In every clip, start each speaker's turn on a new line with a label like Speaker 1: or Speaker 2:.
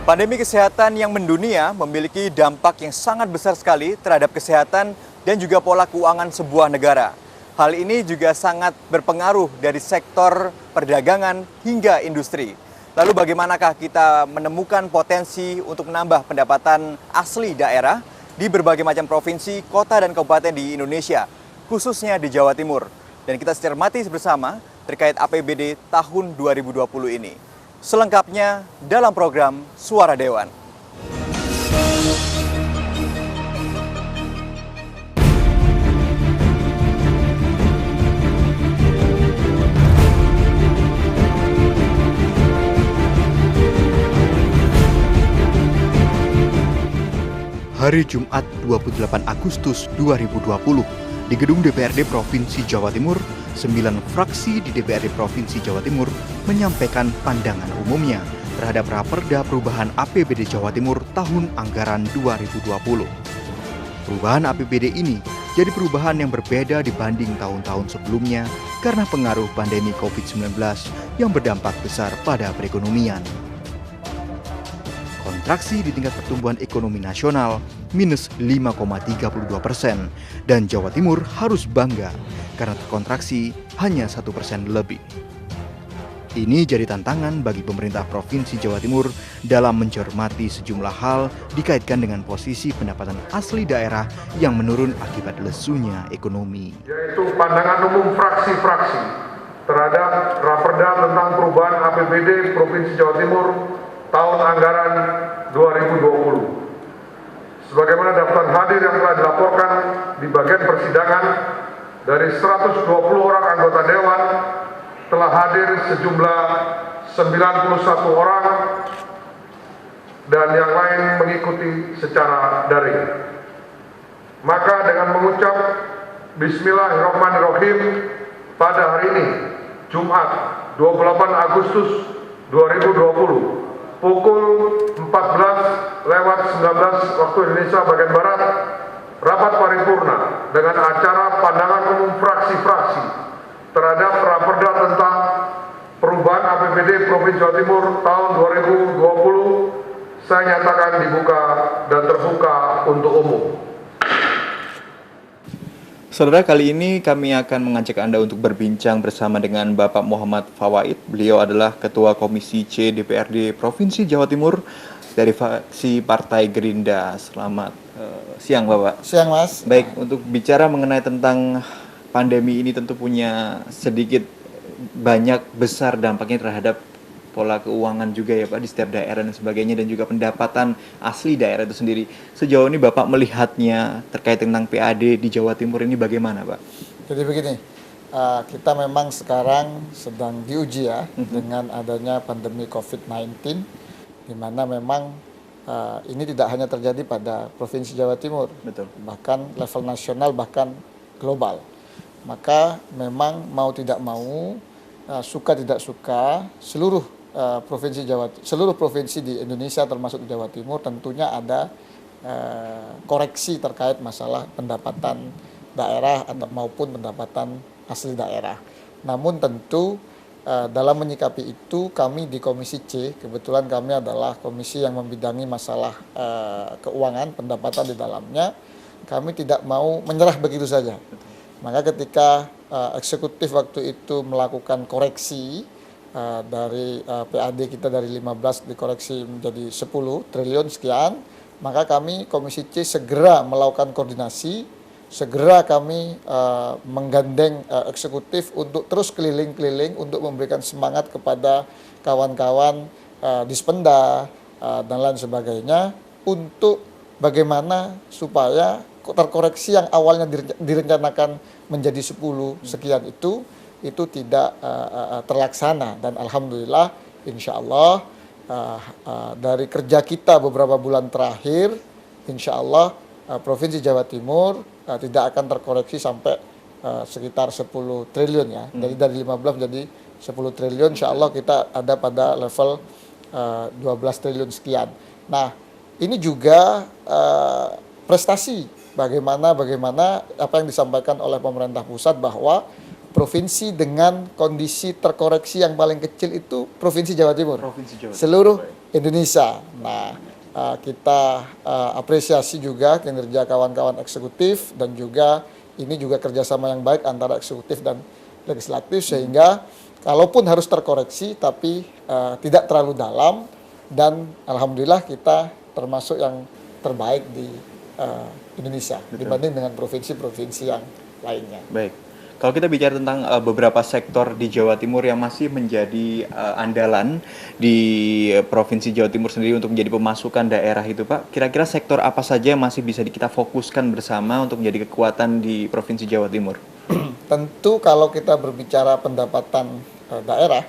Speaker 1: Pandemi kesehatan yang mendunia memiliki dampak yang sangat besar sekali terhadap kesehatan dan juga pola keuangan sebuah negara. Hal ini juga sangat berpengaruh dari sektor perdagangan hingga industri. Lalu bagaimanakah kita menemukan potensi untuk menambah pendapatan asli daerah di berbagai macam provinsi, kota, dan kabupaten di Indonesia, khususnya di Jawa Timur. Dan kita cermati bersama terkait APBD tahun 2020 ini. Selengkapnya dalam program Suara Dewan.
Speaker 2: Hari Jumat 28 Agustus 2020, di gedung DPRD Provinsi Jawa Timur, 9 fraksi di DPRD Provinsi Jawa Timur menyampaikan pandangan umumnya terhadap Raperda Perubahan APBD Jawa Timur tahun anggaran 2020. Perubahan APBD ini jadi perubahan yang berbeda dibanding tahun-tahun sebelumnya karena pengaruh pandemi COVID-19 yang berdampak besar pada perekonomian. Kontraksi di tingkat pertumbuhan ekonomi nasional minus 5,32% dan Jawa Timur harus bangga karena terkontraksi hanya 1% lebih. Ini jadi tantangan bagi pemerintah Provinsi Jawa Timur dalam mencermati sejumlah hal dikaitkan dengan posisi pendapatan asli daerah yang menurun akibat lesunya ekonomi.
Speaker 3: Yaitu pandangan umum fraksi-fraksi terhadap Raperda tentang perubahan APBD Provinsi Jawa Timur tahun anggaran 2020. Sebagaimana daftar hadir yang telah dilaporkan di bagian persidangan, dari 120 orang anggota Dewan telah hadir sejumlah 91 orang dan yang lain mengikuti secara daring. Maka dengan mengucap Bismillahirrahmanirrahim pada hari ini, Jumat 28 Agustus 2020, pukul 14:19 waktu Indonesia bagian Barat, rapat paripurna dengan acara pandangan umum fraksi-fraksi terhadap Raperda tentang perubahan APBD Provinsi Jawa Timur tahun 2020 saya nyatakan dibuka dan terbuka untuk umum.
Speaker 1: Saudara, kali ini kami akan mengajak Anda untuk berbincang bersama dengan Bapak Muhammad Fawaid. Beliau adalah Ketua Komisi C DPRD Provinsi Jawa Timur dari fraksi Partai Gerindra. Selamat siang, Bapak.
Speaker 4: Siang, Mas.
Speaker 1: Baik, untuk bicara mengenai tentang pandemi ini tentu punya sedikit banyak besar dampaknya terhadap pola keuangan juga ya Pak di setiap daerah dan sebagainya, dan juga pendapatan asli daerah itu sendiri. Sejauh ini Bapak melihatnya terkait tentang PAD di Jawa Timur ini bagaimana, Pak?
Speaker 4: Jadi begini, kita memang sekarang sedang diuji ya dengan adanya pandemi COVID-19, di mana memang ini tidak hanya terjadi pada Provinsi Jawa Timur,
Speaker 1: Betul.
Speaker 4: bahkan level nasional, bahkan global. Maka memang mau tidak mau, suka tidak suka, seluruh provinsi di Indonesia termasuk di Jawa Timur tentunya ada koreksi terkait masalah pendapatan daerah atau maupun pendapatan asli daerah. Namun tentu dalam menyikapi itu kami di Komisi C, kebetulan kami adalah komisi yang membidangi masalah keuangan, pendapatan di dalamnya, kami tidak mau menyerah begitu saja. Maka ketika eksekutif waktu itu melakukan koreksi dari PAD kita dari 15 dikoreksi menjadi 10 triliun sekian, maka kami Komisi C segera melakukan koordinasi, segera kami menggandeng eksekutif untuk terus keliling-keliling untuk memberikan semangat kepada kawan-kawan Dispenda dan lain sebagainya untuk bagaimana supaya terkoreksi yang awalnya direncanakan menjadi 10 sekian itu tidak terlaksana. Dan alhamdulillah insya Allah dari kerja kita beberapa bulan terakhir, insya Allah Provinsi Jawa Timur tidak akan terkoreksi sampai sekitar 10 triliun ya. Jadi dari 15 menjadi 10 triliun, insya Allah kita ada pada level 12 triliun sekian. Nah, ini juga prestasi bagaimana apa yang disampaikan oleh pemerintah pusat bahwa provinsi dengan kondisi terkoreksi yang paling kecil itu Provinsi Jawa Timur.
Speaker 1: Provinsi Jawa Timur.
Speaker 4: Seluruh Indonesia. Nah, kita apresiasi juga kinerja kawan-kawan eksekutif dan juga ini juga kerjasama yang baik antara eksekutif dan legislatif sehingga kalaupun harus terkoreksi tapi tidak terlalu dalam dan alhamdulillah kita termasuk yang terbaik di Indonesia dibanding dengan provinsi-provinsi yang lainnya.
Speaker 1: Baik. Kalau kita bicara tentang beberapa sektor di Jawa Timur yang masih menjadi andalan di Provinsi Jawa Timur sendiri untuk menjadi pemasukan daerah itu Pak, kira-kira sektor apa saja yang masih bisa kita fokuskan bersama untuk menjadi kekuatan di Provinsi Jawa Timur?
Speaker 4: Tentu kalau kita berbicara pendapatan daerah,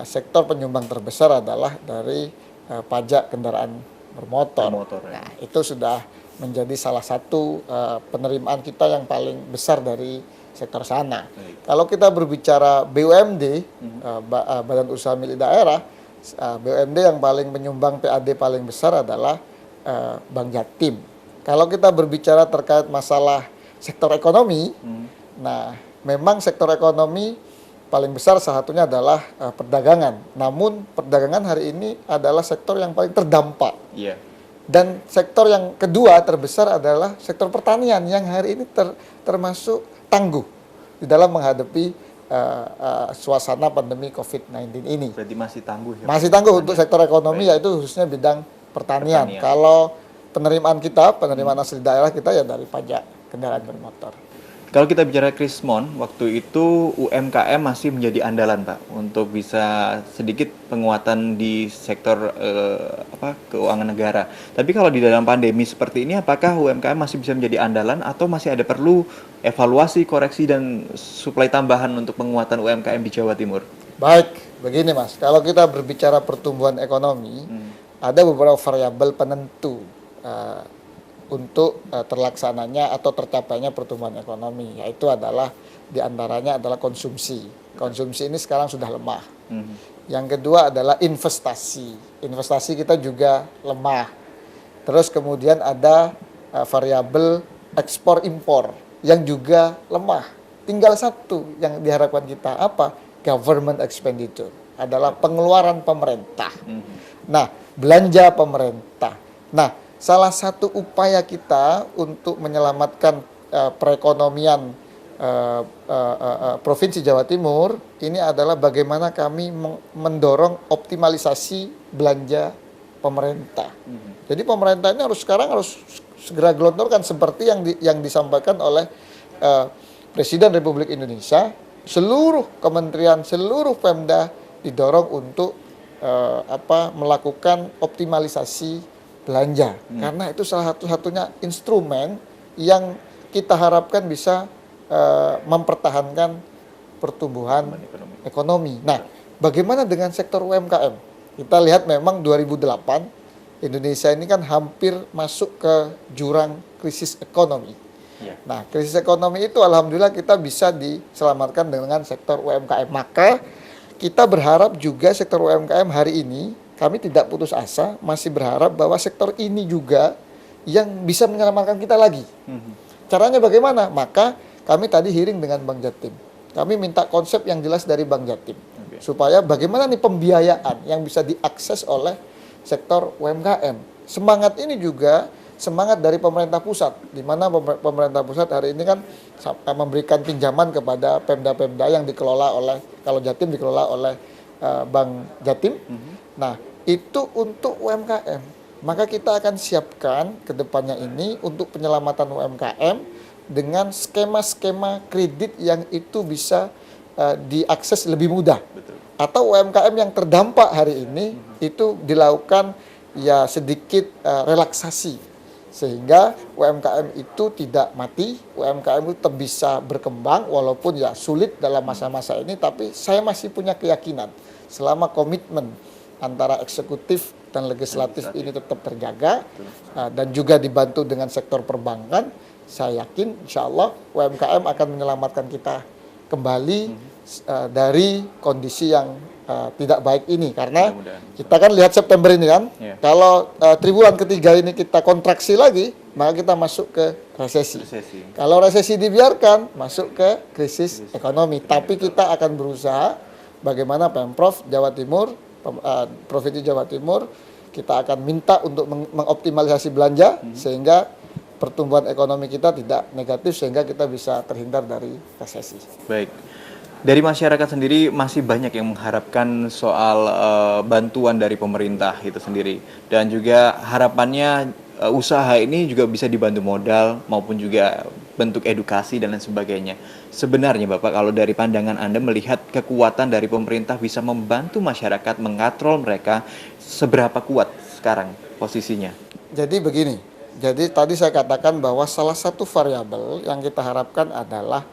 Speaker 4: sektor penyumbang terbesar adalah dari pajak kendaraan bermotor.
Speaker 1: Ya.
Speaker 4: Nah, itu sudah menjadi salah satu penerimaan kita yang paling besar dari sektor sana. Kalau kita berbicara BUMD, Badan Usaha Milik Daerah, BUMD yang paling menyumbang PAD paling besar adalah Bank Jatim. Kalau kita berbicara terkait masalah sektor ekonomi, nah memang sektor ekonomi paling besar salah satunya adalah perdagangan. Namun perdagangan hari ini adalah sektor yang paling terdampak.
Speaker 1: Iya.
Speaker 4: Dan sektor yang kedua terbesar adalah sektor pertanian yang hari ini termasuk tangguh di dalam menghadapi suasana pandemi COVID-19 ini.
Speaker 1: Berarti masih tangguh ya?
Speaker 4: Masih tangguh untuk sektor ekonomi yaitu khususnya bidang pertanian. Kalau penerimaan asli daerah kita ya dari pajak kendaraan bermotor.
Speaker 1: Kalau kita bicara Krismon, waktu itu UMKM masih menjadi andalan Pak untuk bisa sedikit penguatan di sektor keuangan negara. Tapi kalau di dalam pandemi seperti ini, apakah UMKM masih bisa menjadi andalan atau masih ada perlu evaluasi, koreksi dan suplai tambahan untuk penguatan UMKM di Jawa Timur?
Speaker 4: Baik, begini Mas, kalau kita berbicara pertumbuhan ekonomi, ada beberapa variabel penentu untuk terlaksananya atau tercapainya pertumbuhan ekonomi, yaitu adalah diantaranya adalah konsumsi. Konsumsi ini sekarang sudah lemah. Yang kedua adalah investasi. Investasi kita juga lemah. Terus kemudian ada variabel ekspor impor yang juga lemah. Tinggal satu yang diharapkan kita apa? Government expenditure adalah pengeluaran pemerintah. Nah, belanja pemerintah. Nah, salah satu upaya kita untuk menyelamatkan perekonomian Provinsi Jawa Timur ini adalah bagaimana kami mendorong optimalisasi belanja pemerintah. Jadi pemerintah ini sekarang harus segera gelontorkan seperti yang disampaikan oleh Presiden Republik Indonesia, seluruh kementerian, seluruh Pemda didorong untuk melakukan optimalisasi belanja, karena itu salah satu-satunya instrumen yang kita harapkan bisa mempertahankan pertumbuhan ekonomi. Nah, bagaimana dengan sektor UMKM? Kita lihat memang 2008 Indonesia ini kan hampir masuk ke jurang krisis ekonomi. Nah, krisis ekonomi itu alhamdulillah kita bisa diselamatkan dengan sektor UMKM. Maka kita berharap juga sektor UMKM hari ini kami tidak putus asa, masih berharap bahwa sektor ini juga yang bisa menyelamatkan kita lagi. Caranya bagaimana? Maka kami tadi hearing dengan Bank Jatim. Kami minta konsep yang jelas dari Bank Jatim. Supaya bagaimana nih pembiayaan yang bisa diakses oleh sektor UMKM. Semangat ini juga semangat dari pemerintah pusat. Di mana pemerintah pusat hari ini kan memberikan pinjaman kepada Pemda-Pemda yang dikelola oleh, kalau Jatim dikelola oleh Bank Jatim. Nah, itu untuk UMKM. Maka kita akan siapkan ke depannya ini untuk penyelamatan UMKM dengan skema-skema kredit yang itu bisa diakses lebih mudah. Atau UMKM yang terdampak hari ini itu dilakukan ya sedikit relaksasi. Sehingga UMKM itu tidak mati, UMKM itu tetap bisa berkembang walaupun ya sulit dalam masa-masa ini, tapi saya masih punya keyakinan selama komitmen antara eksekutif dan legislatif ini tetap terjaga dan juga dibantu dengan sektor perbankan, saya yakin insya Allah UMKM akan menyelamatkan kita kembali dari kondisi yang tidak baik ini. Karena kita kan lihat September ini kan, kalau triwulan ketiga ini kita kontraksi lagi, maka kita masuk ke resesi. Kalau resesi dibiarkan, masuk ke krisis ekonomi. Tapi kita akan berusaha bagaimana Pemprov Jawa Timur Provinsi Jawa Timur, kita akan minta untuk mengoptimalisasi belanja sehingga pertumbuhan ekonomi kita tidak negatif sehingga kita bisa terhindar dari resesi.
Speaker 1: Baik. Dari masyarakat sendiri masih banyak yang mengharapkan soal bantuan dari pemerintah itu sendiri, dan juga harapannya usaha ini juga bisa dibantu modal maupun juga bentuk edukasi dan lain sebagainya. Sebenarnya Bapak, kalau dari pandangan Anda melihat kekuatan dari pemerintah bisa membantu masyarakat mengatrol mereka, seberapa kuat sekarang posisinya?
Speaker 4: Jadi begini, jadi tadi saya katakan bahwa salah satu variabel yang kita harapkan adalah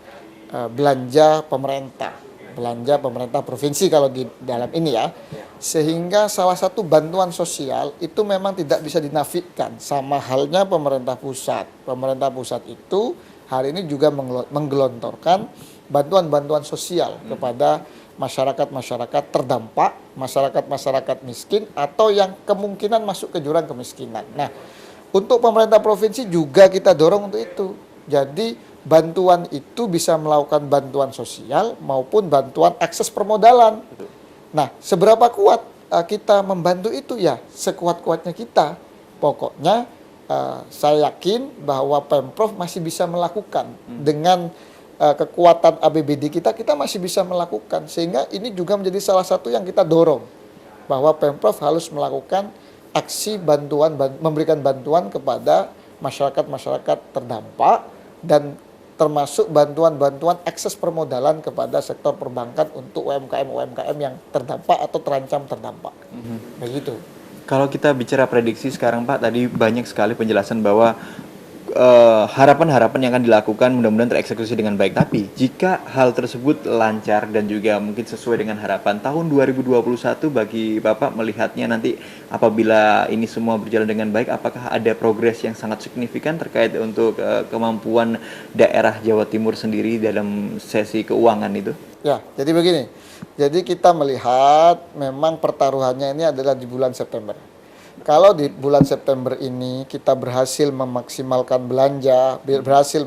Speaker 4: belanja pemerintah provinsi kalau di dalam ini ya, sehingga salah satu bantuan sosial itu memang tidak bisa dinafikan, sama halnya pemerintah pusat. Pemerintah pusat itu hari ini juga menggelontorkan bantuan-bantuan sosial kepada masyarakat-masyarakat terdampak, masyarakat-masyarakat miskin atau yang kemungkinan masuk ke jurang kemiskinan. Nah, untuk pemerintah provinsi juga kita dorong untuk itu. Jadi bantuan itu bisa melakukan bantuan sosial maupun bantuan akses permodalan. Nah, seberapa kuat kita membantu itu ya sekuat-kuatnya kita. Pokoknya saya yakin bahwa Pemprov masih bisa melakukan dengan kekuatan APBD kita masih bisa melakukan, sehingga ini juga menjadi salah satu yang kita dorong bahwa Pemprov harus melakukan aksi memberikan bantuan kepada masyarakat-masyarakat terdampak dan termasuk bantuan-bantuan akses permodalan kepada sektor perbankan untuk UMKM yang terdampak atau terancam terdampak. Begitu.
Speaker 1: Kalau kita bicara prediksi sekarang Pak, tadi banyak sekali penjelasan bahwa harapan-harapan yang akan dilakukan mudah-mudahan tereksekusi dengan baik. Tapi jika hal tersebut lancar dan juga mungkin sesuai dengan harapan, tahun 2021 bagi Bapak melihatnya nanti apabila ini semua berjalan dengan baik, apakah ada progres yang sangat signifikan terkait untuk kemampuan daerah Jawa Timur sendiri dalam sesi keuangan itu?
Speaker 4: Ya, jadi begini. Jadi kita melihat memang pertaruhannya ini adalah di bulan September. Kalau di bulan September ini kita berhasil memaksimalkan belanja, berhasil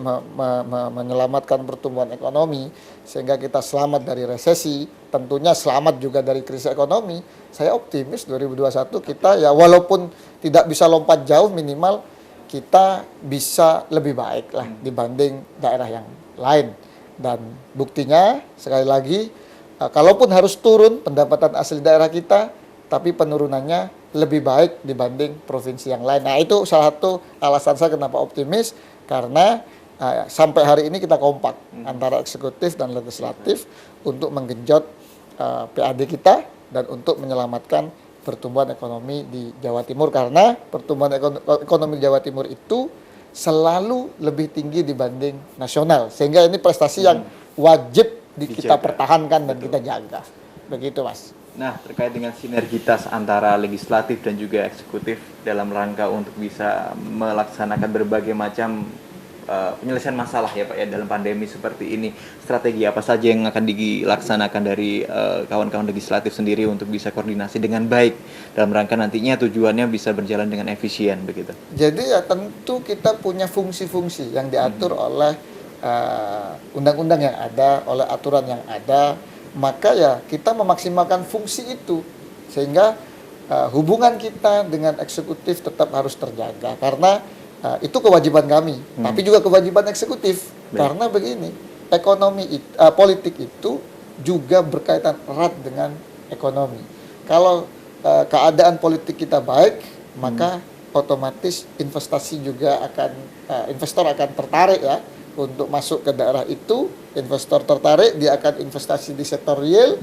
Speaker 4: menyelamatkan pertumbuhan ekonomi, sehingga kita selamat dari resesi, tentunya selamat juga dari krisis ekonomi, saya optimis 2021 kita ya walaupun tidak bisa lompat jauh, minimal kita bisa lebih baik lah dibanding daerah yang lain. Dan buktinya sekali lagi, kalaupun harus turun pendapatan asli daerah kita, tapi penurunannya lebih baik dibanding provinsi yang lain. Nah, itu salah satu alasan saya kenapa optimis, karena sampai hari ini kita kompak antara eksekutif dan legislatif untuk menggenjot PAD kita dan untuk menyelamatkan pertumbuhan ekonomi di Jawa Timur, karena pertumbuhan ekonomi Jawa Timur itu selalu lebih tinggi dibanding nasional, sehingga ini prestasi yang wajib kita pertahankan dan kita jaga. Begitu, Mas.
Speaker 1: Nah, terkait dengan sinergitas antara legislatif dan juga eksekutif dalam rangka untuk bisa melaksanakan berbagai macam penyelesaian masalah ya Pak ya dalam pandemi seperti ini, strategi apa saja yang akan dilaksanakan dari kawan-kawan legislatif sendiri untuk bisa koordinasi dengan baik dalam rangka nantinya tujuannya bisa berjalan dengan efisien begitu?
Speaker 4: Jadi ya tentu kita punya fungsi-fungsi yang diatur oleh undang-undang yang ada, oleh aturan yang ada, maka ya kita memaksimalkan fungsi itu sehingga hubungan kita dengan eksekutif tetap harus terjaga, karena itu kewajiban kami, tapi juga kewajiban eksekutif. Karena begini, politik itu juga berkaitan erat dengan ekonomi. Kalau keadaan politik kita baik, maka otomatis investor akan tertarik ya untuk masuk ke daerah itu. Investor tertarik, dia akan investasi di sektor real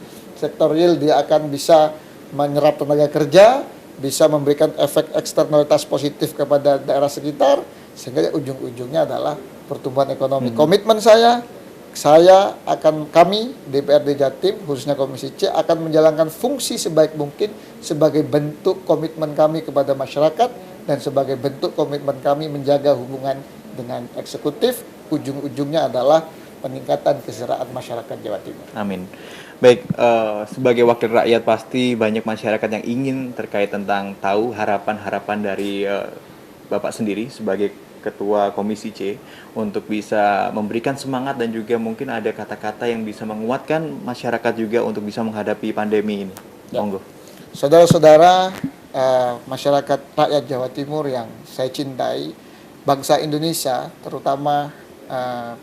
Speaker 4: dia akan bisa menyerap tenaga kerja, bisa memberikan efek eksternalitas positif kepada daerah sekitar, sehingga ujung-ujungnya adalah pertumbuhan ekonomi. Komitmen kami DPRD Jatim, khususnya Komisi C, akan menjalankan fungsi sebaik mungkin sebagai bentuk komitmen kami kepada masyarakat dan sebagai bentuk komitmen kami menjaga hubungan dengan eksekutif. Ujung-ujungnya adalah peningkatan kesejahteraan masyarakat Jawa Timur.
Speaker 1: Amin. Baik, sebagai wakil rakyat pasti banyak masyarakat yang ingin terkait tentang tahu harapan-harapan dari Bapak sendiri sebagai Ketua Komisi C untuk bisa memberikan semangat dan juga mungkin ada kata-kata yang bisa menguatkan masyarakat juga untuk bisa menghadapi pandemi ini.
Speaker 4: Ya.
Speaker 1: Monggo.
Speaker 4: Saudara-saudara, masyarakat rakyat Jawa Timur yang saya cintai, bangsa Indonesia, terutama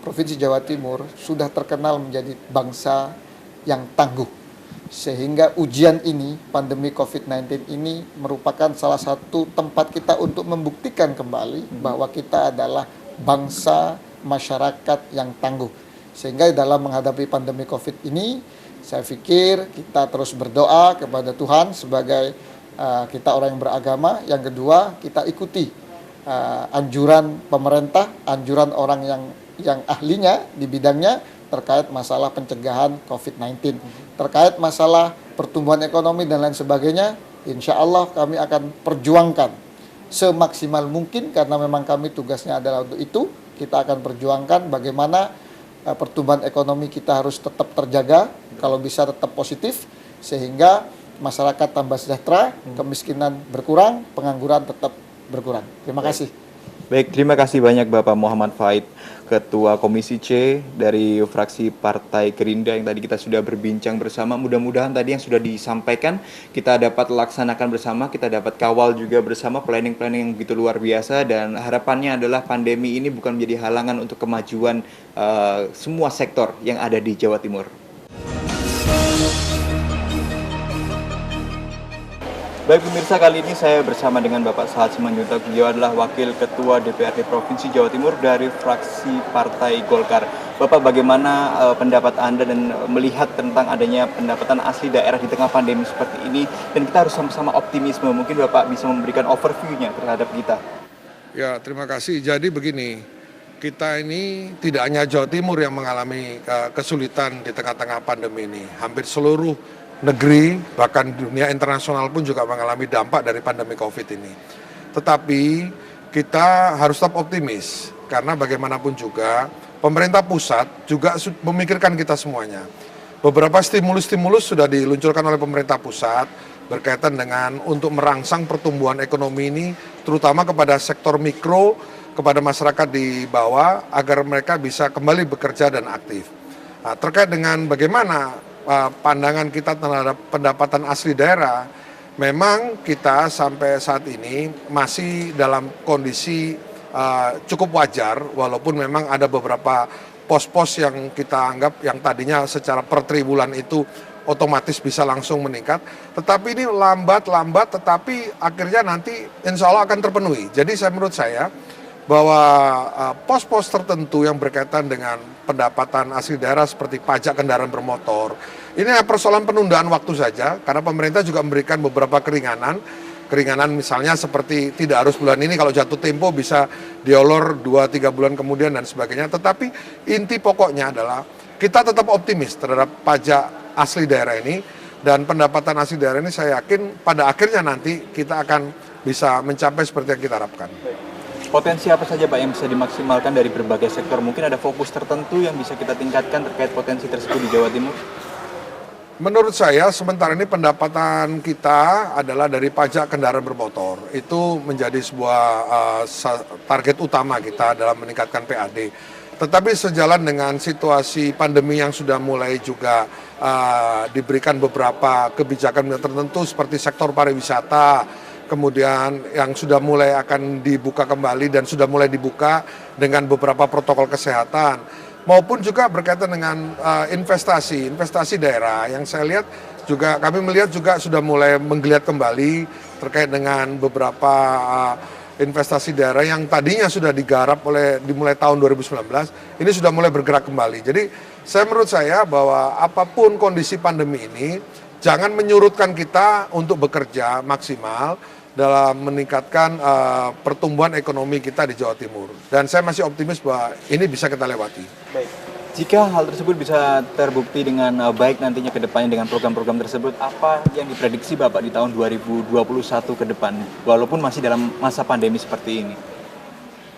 Speaker 4: Provinsi Jawa Timur, sudah terkenal menjadi bangsa yang tangguh. Sehingga ujian ini, pandemi COVID-19 ini merupakan salah satu tempat kita untuk membuktikan kembali bahwa kita adalah bangsa masyarakat yang tangguh. Sehingga dalam menghadapi pandemi COVID ini, saya pikir kita terus berdoa kepada Tuhan sebagai kita orang yang beragama. Yang kedua, kita ikuti anjuran pemerintah, anjuran orang yang ahlinya di bidangnya terkait masalah pencegahan COVID-19, terkait masalah pertumbuhan ekonomi dan lain sebagainya. Insya Allah kami akan perjuangkan semaksimal mungkin karena memang kami tugasnya adalah untuk itu. Kita akan perjuangkan bagaimana pertumbuhan ekonomi kita harus tetap terjaga, kalau bisa tetap positif, sehingga masyarakat tambah sejahtera, kemiskinan berkurang, pengangguran tetap berkurang. Terima kasih.
Speaker 1: Baik, terima kasih banyak Bapak Muhammad Faid, Ketua Komisi C dari fraksi Partai Gerindra yang tadi kita sudah berbincang bersama. Mudah-mudahan tadi yang sudah disampaikan kita dapat laksanakan bersama, kita dapat kawal juga bersama planning-planning yang begitu luar biasa, dan harapannya adalah pandemi ini bukan menjadi halangan untuk kemajuan semua sektor yang ada di Jawa Timur. Baik pemirsa, kali ini saya bersama dengan Bapak Sahat Simanjuntak. Beliau adalah Wakil Ketua DPRD Provinsi Jawa Timur dari fraksi Partai Golkar. Bapak, bagaimana pendapat Anda dan melihat tentang adanya pendapatan asli daerah di tengah pandemi seperti ini? Dan kita harus sama-sama optimisme. Mungkin Bapak bisa memberikan overview-nya terhadap kita.
Speaker 3: Ya, terima kasih. Jadi begini, kita ini tidak hanya Jawa Timur yang mengalami kesulitan di tengah-tengah pandemi ini. Hampir seluruh negeri, bahkan dunia internasional pun juga mengalami dampak dari pandemi COVID ini. Tetapi kita harus tetap optimis, karena bagaimanapun juga pemerintah pusat juga memikirkan kita semuanya. Beberapa stimulus-stimulus sudah diluncurkan oleh pemerintah pusat berkaitan dengan untuk merangsang pertumbuhan ekonomi ini, terutama kepada sektor mikro, kepada masyarakat di bawah, agar mereka bisa kembali bekerja dan aktif. Nah, terkait dengan bagaimana pandangan kita terhadap pendapatan asli daerah, memang kita sampai saat ini masih dalam kondisi cukup wajar, walaupun memang ada beberapa pos-pos yang kita anggap yang tadinya secara per triwulan itu otomatis bisa langsung meningkat, tetapi ini lambat tetapi akhirnya nanti insya Allah akan terpenuhi. Jadi menurut saya bahwa pos-pos tertentu yang berkaitan dengan pendapatan asli daerah seperti pajak kendaraan bermotor, ini persoalan penundaan waktu saja, karena pemerintah juga memberikan beberapa keringanan misalnya seperti tidak harus bulan ini, kalau jatuh tempo bisa diolor 2-3 bulan kemudian dan sebagainya. Tetapi inti pokoknya adalah kita tetap optimis terhadap pajak asli daerah ini, dan pendapatan asli daerah ini saya yakin pada akhirnya nanti kita akan bisa mencapai seperti yang kita harapkan.
Speaker 1: Potensi apa saja Pak yang bisa dimaksimalkan dari berbagai sektor? Mungkin ada fokus tertentu yang bisa kita tingkatkan terkait potensi tersebut di Jawa Timur?
Speaker 3: Menurut saya sementara ini pendapatan kita adalah dari pajak kendaraan bermotor. Itu menjadi sebuah target utama kita dalam meningkatkan PAD. Tetapi sejalan dengan situasi pandemi yang sudah mulai juga diberikan beberapa kebijakan tertentu seperti sektor pariwisata, kemudian yang sudah mulai akan dibuka kembali dan sudah mulai dibuka dengan beberapa protokol kesehatan, maupun juga berkaitan dengan investasi daerah yang saya lihat juga, kami melihat juga sudah mulai menggeliat kembali terkait dengan beberapa investasi daerah yang tadinya sudah digarap dimulai tahun 2019, ini sudah mulai bergerak kembali. Jadi menurut saya bahwa apapun kondisi pandemi ini, jangan menyurutkan kita untuk bekerja maksimal dalam meningkatkan pertumbuhan ekonomi kita di Jawa Timur. Dan saya masih optimis bahwa ini bisa kita lewati.
Speaker 1: Baik. Jika hal tersebut bisa terbukti dengan baik nantinya ke depannya dengan program-program tersebut, apa yang diprediksi Bapak di tahun 2021 ke depan, walaupun masih dalam masa pandemi seperti ini?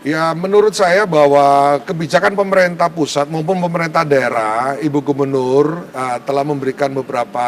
Speaker 3: Ya, menurut saya bahwa kebijakan pemerintah pusat maupun pemerintah daerah, Ibu Gubernur telah memberikan beberapa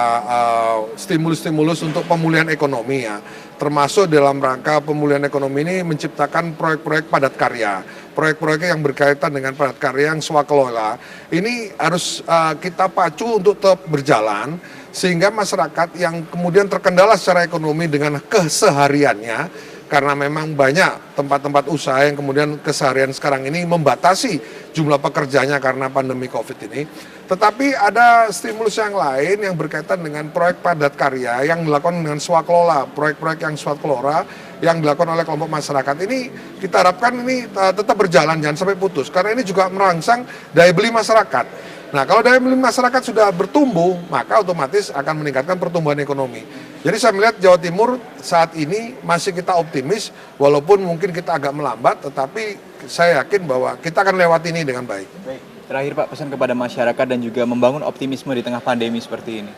Speaker 3: stimulus-stimulus untuk pemulihan ekonomi ya. Termasuk dalam rangka pemulihan ekonomi ini menciptakan proyek-proyek padat karya. Proyek-proyek yang berkaitan dengan padat karya yang swakelola. Ini harus kita pacu untuk tetap berjalan sehingga masyarakat yang kemudian terkendala secara ekonomi dengan kesehariannya, karena memang banyak tempat-tempat usaha yang kemudian keseharian sekarang ini membatasi jumlah pekerjanya karena pandemi COVID ini. Tetapi ada stimulus yang lain yang berkaitan dengan proyek padat karya yang dilakukan dengan swakelola, proyek-proyek yang swakelola yang dilakukan oleh kelompok masyarakat ini kita harapkan ini tetap berjalan, jangan sampai putus, karena ini juga merangsang daya beli masyarakat. Nah, kalau daya beli masyarakat sudah bertumbuh, maka otomatis akan meningkatkan pertumbuhan ekonomi. Jadi saya melihat Jawa Timur saat ini masih kita optimis, walaupun mungkin kita agak melambat, tetapi saya yakin bahwa kita akan lewati ini dengan baik.
Speaker 1: Baik. Terakhir Pak, pesan kepada masyarakat dan juga membangun optimisme di tengah pandemi seperti ini.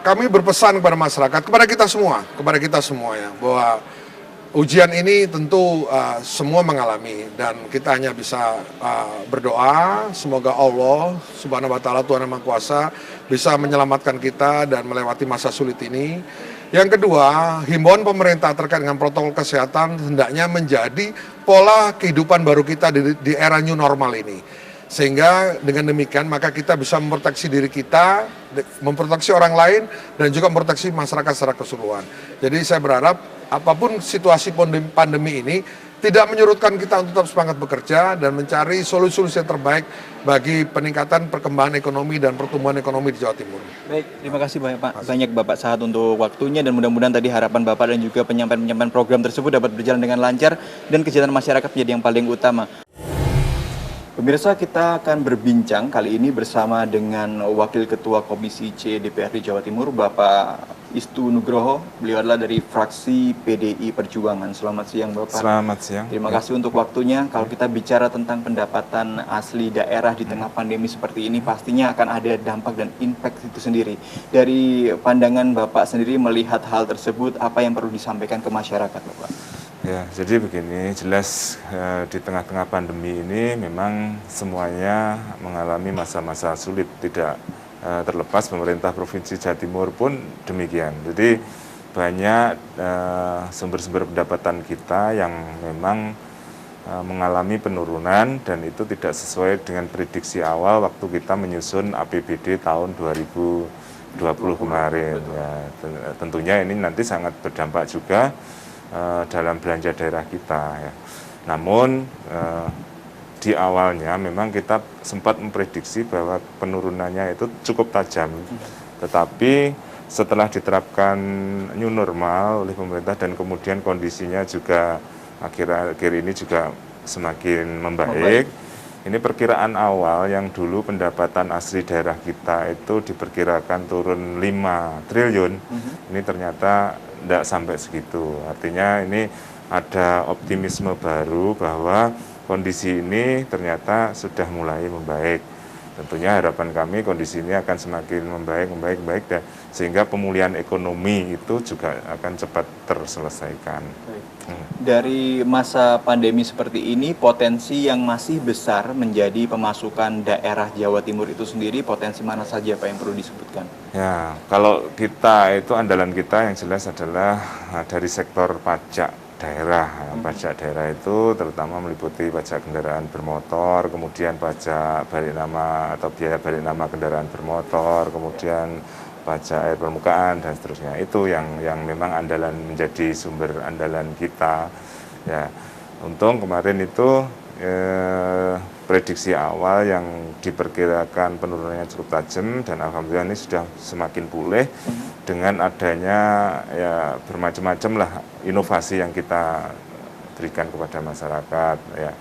Speaker 3: Kami berpesan kepada masyarakat, kepada kita semua ya, bahwa ujian ini tentu semua mengalami dan kita hanya bisa berdoa semoga Allah Subhanahu wa taala Tuhan Yang Maha Kuasa bisa menyelamatkan kita dan melewati masa sulit ini. Yang kedua, himbauan pemerintah terkait dengan protokol kesehatan hendaknya menjadi pola kehidupan baru kita di era new normal ini. Sehingga dengan demikian maka kita bisa memproteksi diri kita, memproteksi orang lain, dan juga memproteksi masyarakat secara keseluruhan. Jadi saya berharap apapun situasi pandemi ini tidak menyurutkan kita untuk tetap semangat bekerja dan mencari solusi-solusi yang terbaik bagi peningkatan perkembangan ekonomi dan pertumbuhan ekonomi di Jawa Timur.
Speaker 1: Baik, terima kasih banyak Bapak Sahat untuk waktunya dan mudah-mudahan tadi harapan Bapak dan juga penyampaian program tersebut dapat berjalan dengan lancar dan kesejahteraan masyarakat menjadi yang paling utama. Pemirsa, kita akan berbincang kali ini bersama dengan Wakil Ketua Komisi C DPRD Jawa Timur, Bapak Istu Nugroho. Beliau adalah dari fraksi PDI Perjuangan. Selamat siang Bapak.
Speaker 5: Selamat siang.
Speaker 1: Terima kasih untuk waktunya. Kalau kita bicara tentang pendapatan asli daerah di tengah pandemi seperti ini, pastinya akan ada dampak dan impact itu sendiri. Dari pandangan Bapak sendiri melihat hal tersebut, apa yang perlu disampaikan ke masyarakat Bapak?
Speaker 5: Ya, jadi begini, jelas di tengah-tengah pandemi ini memang semuanya mengalami masa-masa sulit, tidak terlepas pemerintah Provinsi Jawa Timur pun demikian. Jadi banyak sumber-sumber pendapatan kita yang memang mengalami penurunan dan itu tidak sesuai dengan prediksi awal waktu kita menyusun APBD tahun 2020 kemarin. Ya, tentunya ini nanti sangat berdampak juga dalam belanja daerah kita ya. Namun di awalnya memang kita sempat memprediksi bahwa penurunannya itu cukup tajam. Tetapi setelah diterapkan new normal oleh pemerintah dan kemudian kondisinya juga akhir-akhir ini juga semakin membaik. Ini perkiraan awal yang dulu pendapatan asli daerah kita itu diperkirakan turun 5 triliun. Ini ternyata tidak sampai segitu. Artinya ini ada optimisme baru bahwa kondisi ini ternyata sudah mulai membaik. Tentunya harapan kami kondisi ini akan semakin membaik dan sehingga pemulihan ekonomi itu juga akan cepat terselesaikan.
Speaker 1: Dari masa pandemi seperti ini, potensi yang masih besar menjadi pemasukan daerah Jawa Timur itu sendiri, potensi mana saja Pak yang perlu disebutkan?
Speaker 5: Ya, kalau kita itu andalan kita yang jelas adalah dari sektor pajak daerah. Pajak daerah itu terutama meliputi pajak kendaraan bermotor, kemudian pajak balik nama atau biaya balik nama kendaraan bermotor, kemudian pajak air permukaan dan seterusnya. Itu yang memang menjadi sumber andalan kita. Ya, untung kemarin itu prediksi awal yang diperkirakan penurunannya cukup tajam dan alhamdulillah ini sudah semakin pulih dengan adanya ya bermacam-macam lah inovasi yang kita berikan kepada masyarakat. Ya,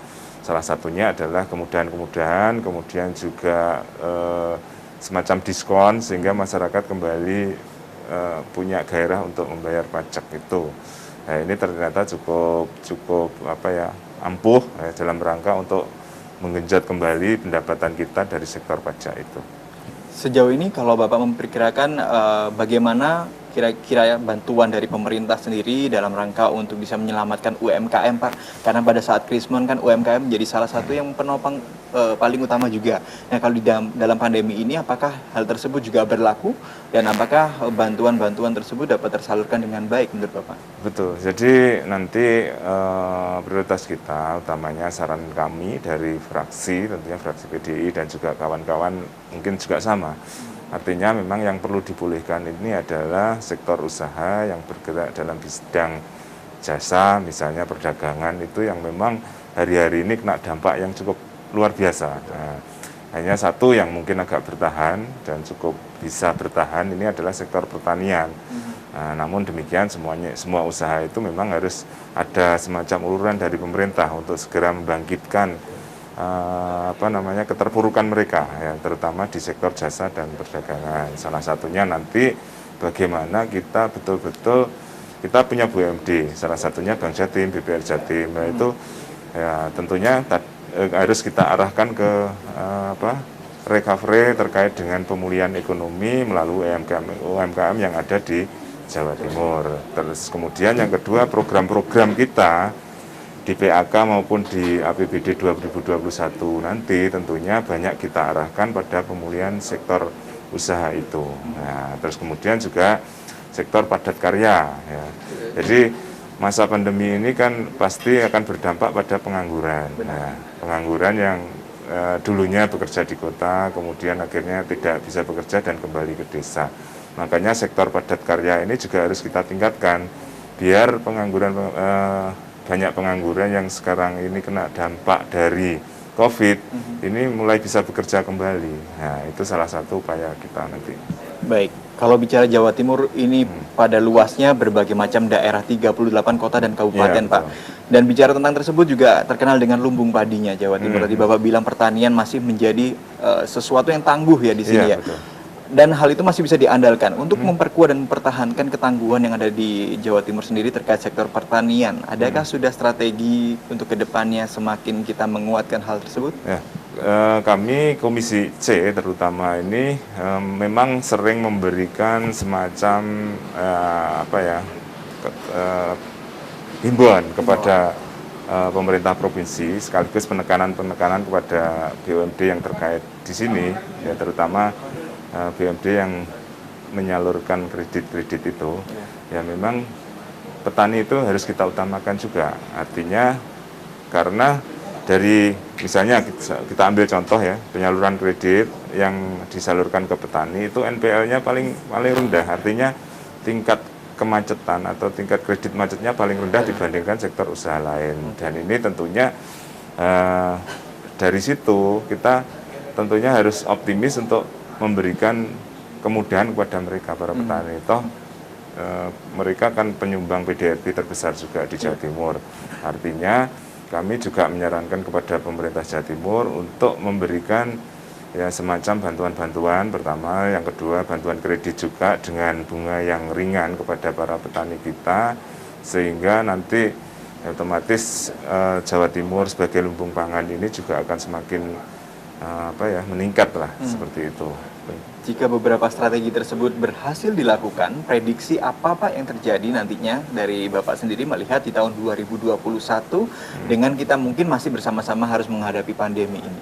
Speaker 5: salah satunya adalah kemudahan-kemudahan, kemudian juga semacam diskon sehingga masyarakat kembali punya gairah untuk membayar pajak itu. Nah, ini ternyata cukup ampuh dalam rangka untuk menggenjot kembali pendapatan kita dari sektor pajak itu.
Speaker 1: Sejauh ini kalau Bapak memperkirakan bagaimana kira-kira bantuan dari pemerintah sendiri dalam rangka untuk bisa menyelamatkan UMKM Pak? Karena pada saat Krismon kan UMKM menjadi salah satu yang penopang paling utama juga. Nah kalau di dalam pandemi ini apakah hal tersebut juga berlaku dan apakah bantuan-bantuan tersebut dapat tersalurkan dengan baik menurut Bapak?
Speaker 5: Betul, jadi nanti prioritas kita utamanya saran kami dari fraksi, tentunya fraksi PDI dan juga kawan-kawan mungkin juga sama. Artinya memang yang perlu dibolehkan ini adalah sektor usaha yang bergerak dalam bidang jasa, misalnya perdagangan, itu yang memang hari-hari ini kena dampak yang cukup luar biasa. Nah, hanya satu yang mungkin agak bertahan dan cukup bisa bertahan ini adalah sektor pertanian. Nah, namun demikian semua usaha itu memang harus ada semacam uluran dari pemerintah untuk segera membangkitkan keterpurukan mereka, ya, terutama di sektor jasa dan perdagangan. Salah satunya nanti bagaimana kita betul-betul kita punya BUMD, salah satunya Bank Jatim, BPR Jatim. Nah, itu ya tentunya harus kita arahkan ke recovery terkait dengan pemulihan ekonomi melalui UMKM yang ada di Jawa Timur. Terus kemudian yang kedua, program-program kita di PAK maupun di APBD 2021 nanti tentunya banyak kita arahkan pada pemulihan sektor usaha itu. Nah, terus kemudian juga sektor padat karya. Ya. Jadi masa pandemi ini kan pasti akan berdampak pada pengangguran. Nah, pengangguran yang dulunya bekerja di kota, kemudian akhirnya tidak bisa bekerja dan kembali ke desa. Makanya sektor padat karya ini juga harus kita tingkatkan biar pengangguran banyak pengangguran yang sekarang ini kena dampak dari COVID, ini mulai bisa bekerja kembali. Nah, itu salah satu upaya kita nanti.
Speaker 1: Baik, kalau bicara Jawa Timur ini pada luasnya berbagai macam daerah, 38 kota dan kabupaten,
Speaker 5: Ya,
Speaker 1: Pak. Dan bicara tentang tersebut juga terkenal dengan lumbung padinya Jawa Timur. Tadi Bapak bilang pertanian masih menjadi sesuatu yang tangguh ya di sini ya.
Speaker 5: Betul.
Speaker 1: Dan hal itu masih bisa diandalkan untuk memperkuat dan mempertahankan ketangguhan yang ada di Jawa Timur sendiri terkait sektor pertanian. Adakah sudah strategi untuk kedepannya semakin kita menguatkan hal tersebut?
Speaker 5: Ya, kami Komisi C terutama ini memang sering memberikan semacam himbauan kepada pemerintah provinsi sekaligus penekanan kepada BUMD yang terkait di sini, ya terutama BUMD yang menyalurkan kredit itu, ya memang petani itu harus kita utamakan juga. Artinya karena dari misalnya kita ambil contoh ya, penyaluran kredit yang disalurkan ke petani itu NPL-nya paling rendah, artinya tingkat kemacetan atau tingkat kredit macetnya paling rendah dibandingkan sektor usaha lain. Dan ini tentunya dari situ kita tentunya harus optimis untuk memberikan kemudahan kepada mereka, para petani. Toh mereka kan penyumbang PDRB terbesar juga di Jawa Timur. Artinya kami juga menyarankan kepada pemerintah Jawa Timur untuk memberikan ya semacam bantuan-bantuan pertama, yang kedua bantuan kredit juga dengan bunga yang ringan kepada para petani kita, sehingga nanti otomatis Jawa Timur sebagai lumbung pangan ini juga akan semakin meningkat lah seperti itu.
Speaker 1: Jika beberapa strategi tersebut berhasil dilakukan, prediksi apa Pak yang terjadi nantinya dari Bapak sendiri melihat di tahun 2021 dengan kita mungkin masih bersama-sama harus menghadapi pandemi ini?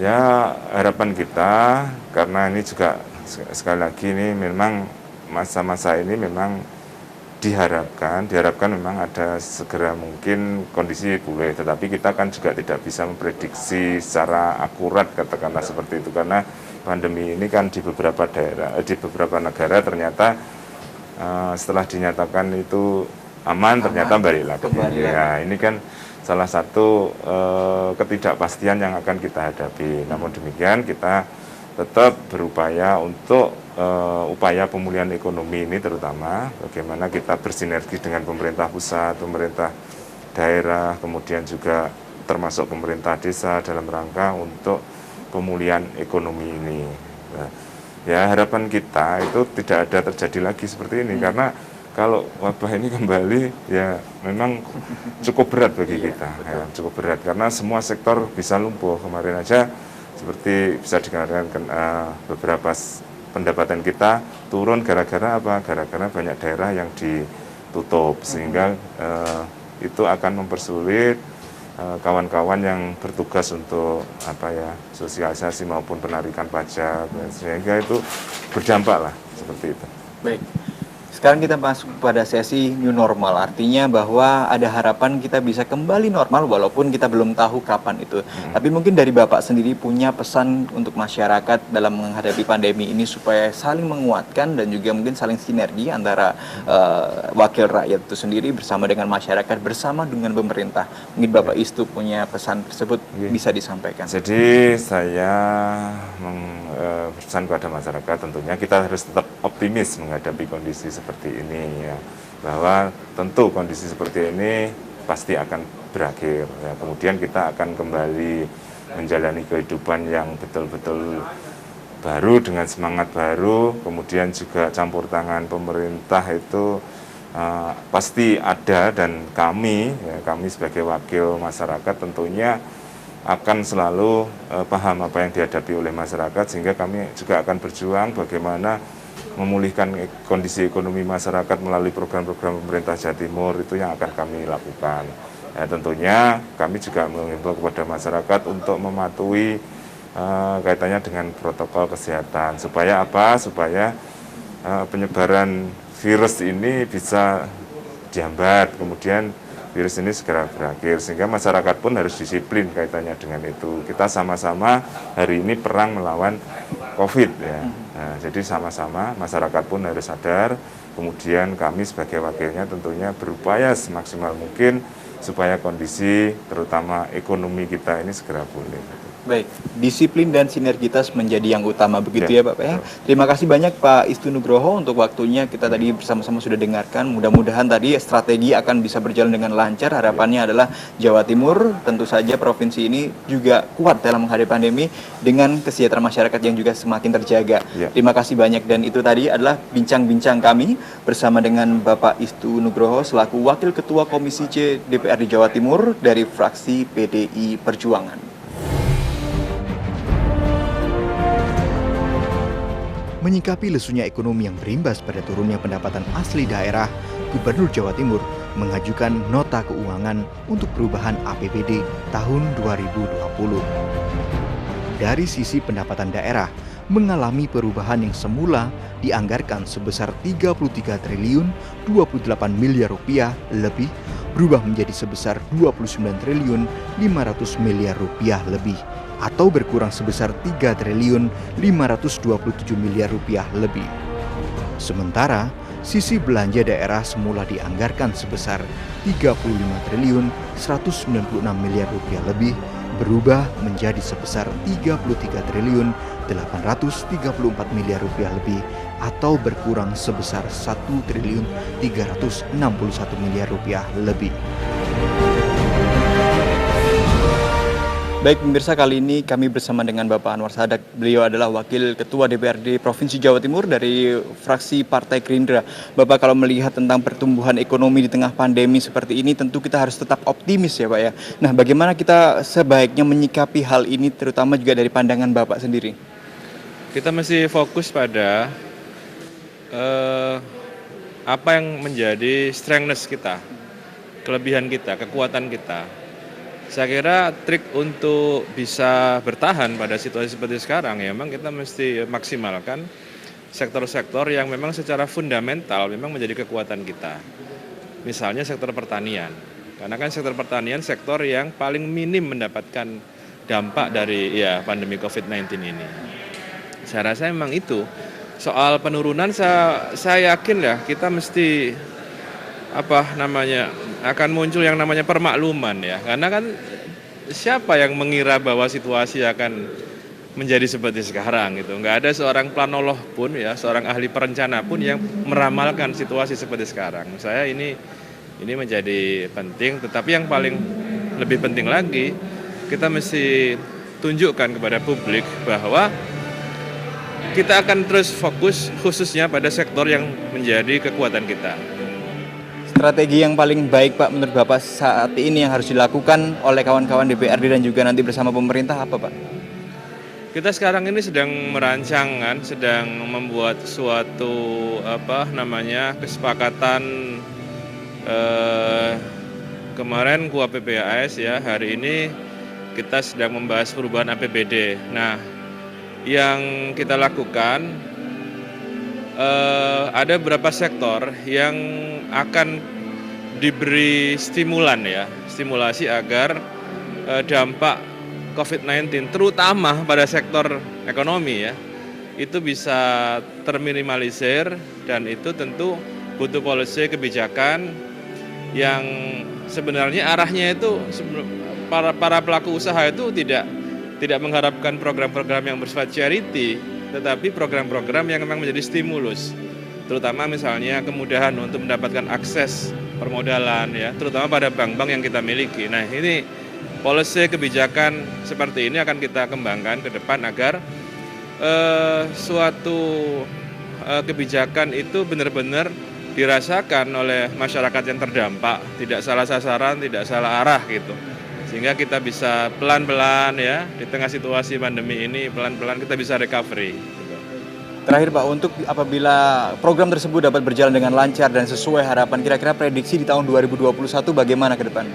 Speaker 5: Ya, harapan kita, karena ini juga sekali lagi ini memang masa-masa ini memang diharapkan memang ada segera mungkin kondisi pulih, tetapi kita kan juga tidak bisa memprediksi secara akurat katakanlah seperti itu, karena pandemi ini kan di beberapa daerah, di beberapa negara ternyata setelah dinyatakan itu aman ternyata balik lagi. Ya, ini kan salah satu ketidakpastian yang akan kita hadapi. Namun demikian kita tetap berupaya untuk upaya pemulihan ekonomi ini, terutama bagaimana kita bersinergi dengan pemerintah pusat, pemerintah daerah, kemudian juga termasuk pemerintah desa dalam rangka untuk pemulihan ekonomi ini. Nah, ya harapan kita itu tidak ada terjadi lagi seperti ini, karena kalau wabah ini kembali ya memang cukup berat bagi kita, ya, cukup berat karena semua sektor bisa lumpuh. Kemarin aja seperti bisa dikatakan beberapa pendapatan kita turun gara-gara apa? Gara-gara banyak daerah yang ditutup, sehingga itu akan mempersulit kawan-kawan yang bertugas untuk sosialisasi maupun penarikan pajak, sehingga itu berdampak lah seperti itu.
Speaker 1: Baik. Sekarang kita masuk pada sesi new normal, artinya bahwa ada harapan kita bisa kembali normal walaupun kita belum tahu kapan itu. Tapi mungkin dari Bapak sendiri punya pesan untuk masyarakat dalam menghadapi pandemi ini supaya saling menguatkan dan juga mungkin saling sinergi antara wakil rakyat itu sendiri bersama dengan masyarakat, bersama dengan pemerintah. Mungkin Bapak Istu punya pesan tersebut bisa disampaikan.
Speaker 5: Jadi saya berpesan kepada masyarakat, tentunya kita harus tetap optimis menghadapi kondisi seperti ini ya, bahwa tentu kondisi seperti ini pasti akan berakhir ya. Kemudian kita akan kembali menjalani kehidupan yang betul-betul baru dengan semangat baru. Kemudian juga campur tangan pemerintah itu pasti ada, dan kami sebagai wakil masyarakat tentunya akan selalu paham apa yang dihadapi oleh masyarakat, sehingga kami juga akan berjuang bagaimana memulihkan kondisi ekonomi masyarakat melalui program-program pemerintah Jawa Timur itu yang akan kami lakukan. Ya, tentunya kami juga mengimbau kepada masyarakat untuk mematuhi kaitannya dengan protokol kesehatan. Supaya apa? Supaya penyebaran virus ini bisa dihambat, kemudian virus ini segera berakhir, sehingga masyarakat pun harus disiplin kaitannya dengan itu. Kita sama-sama hari ini perang melawan COVID ya. Nah, jadi sama-sama masyarakat pun harus sadar, kemudian kami sebagai wakilnya tentunya berupaya semaksimal mungkin supaya kondisi terutama ekonomi kita ini segera pulih.
Speaker 1: Baik, disiplin dan sinergitas menjadi yang utama begitu ya Bapak ya. Terima kasih banyak Pak Istu Nugroho untuk waktunya, kita tadi bersama-sama sudah dengarkan. Mudah-mudahan tadi strategi akan bisa berjalan dengan lancar. Harapannya adalah Jawa Timur tentu saja provinsi ini juga kuat dalam menghadapi pandemi dengan kesejahteraan masyarakat yang juga semakin terjaga. Terima kasih banyak, dan itu tadi adalah bincang-bincang kami bersama dengan Bapak Istu Nugroho selaku Wakil Ketua Komisi C DPRD Jawa Timur dari fraksi PDI Perjuangan.
Speaker 2: Menyikapi lesunya ekonomi yang berimbas pada turunnya pendapatan asli daerah, Gubernur Jawa Timur mengajukan nota keuangan untuk perubahan APBD tahun 2020. Dari sisi pendapatan daerah, mengalami perubahan yang semula dianggarkan sebesar 33 triliun 28 miliar rupiah lebih, berubah menjadi sebesar 29 triliun 500 miliar rupiah lebih, atau berkurang sebesar 3 triliun 527 miliar rupiah lebih. Sementara, sisi belanja daerah semula dianggarkan sebesar 35 triliun 196 miliar rupiah lebih, berubah menjadi sebesar 33 triliun 834 miliar rupiah lebih, atau berkurang sebesar 1 triliun 361 miliar rupiah lebih.
Speaker 1: Baik pemirsa, kali ini kami bersama dengan Bapak Anwar Sadat. Beliau adalah Wakil Ketua DPRD Provinsi Jawa Timur dari fraksi Partai Gerindra. Bapak, kalau melihat tentang pertumbuhan ekonomi di tengah pandemi seperti ini, tentu kita harus tetap optimis ya Pak ya. Nah, bagaimana kita sebaiknya menyikapi hal ini, terutama juga dari pandangan Bapak sendiri?
Speaker 6: Kita mesti fokus pada apa yang menjadi strengthness kita, kelebihan kita, kekuatan kita. Saya kira trik untuk bisa bertahan pada situasi seperti sekarang ya memang kita mesti maksimalkan sektor-sektor yang memang secara fundamental memang menjadi kekuatan kita. Misalnya sektor pertanian. Karena kan sektor pertanian sektor yang paling minim mendapatkan dampak dari pandemi COVID-19 ini. Saya rasa memang itu. Soal penurunan saya yakin ya kita mesti akan muncul yang namanya permakluman ya, karena kan siapa yang mengira bahwa situasi akan menjadi seperti sekarang gitu. Nggak ada seorang planolog pun ya, seorang ahli perencana pun yang meramalkan situasi seperti sekarang. Saya ini menjadi penting, tetapi yang paling lebih penting lagi kita mesti tunjukkan kepada publik bahwa kita akan terus fokus khususnya pada sektor yang menjadi kekuatan kita.
Speaker 1: Strategi yang paling baik Pak menurut Bapak saat ini yang harus dilakukan oleh kawan-kawan DPRD dan juga nanti bersama pemerintah apa Pak?
Speaker 6: Kita sekarang ini sedang merancang sedang membuat suatu kesepakatan kemarin KUAPPAS ya, hari ini kita sedang membahas perubahan APBD. Nah, yang kita lakukan ada beberapa sektor yang akan diberi stimulan ya, stimulasi agar dampak COVID-19 terutama pada sektor ekonomi ya, itu bisa terminimalisir, dan itu tentu butuh policy kebijakan yang sebenarnya arahnya itu para pelaku usaha itu tidak mengharapkan program-program yang bersifat charity, tetapi program-program yang memang menjadi stimulus, terutama misalnya kemudahan untuk mendapatkan akses permodalan ya, terutama pada bank-bank yang kita miliki. Nah, ini policy kebijakan seperti ini akan kita kembangkan ke depan agar suatu kebijakan itu benar-benar dirasakan oleh masyarakat yang terdampak, tidak salah sasaran, tidak salah arah gitu. Sehingga kita bisa pelan-pelan ya, di tengah situasi pandemi ini pelan-pelan kita bisa recovery.
Speaker 1: Terakhir Pak, untuk apabila program tersebut dapat berjalan dengan lancar dan sesuai harapan, kira-kira prediksi di tahun 2021 bagaimana ke depan?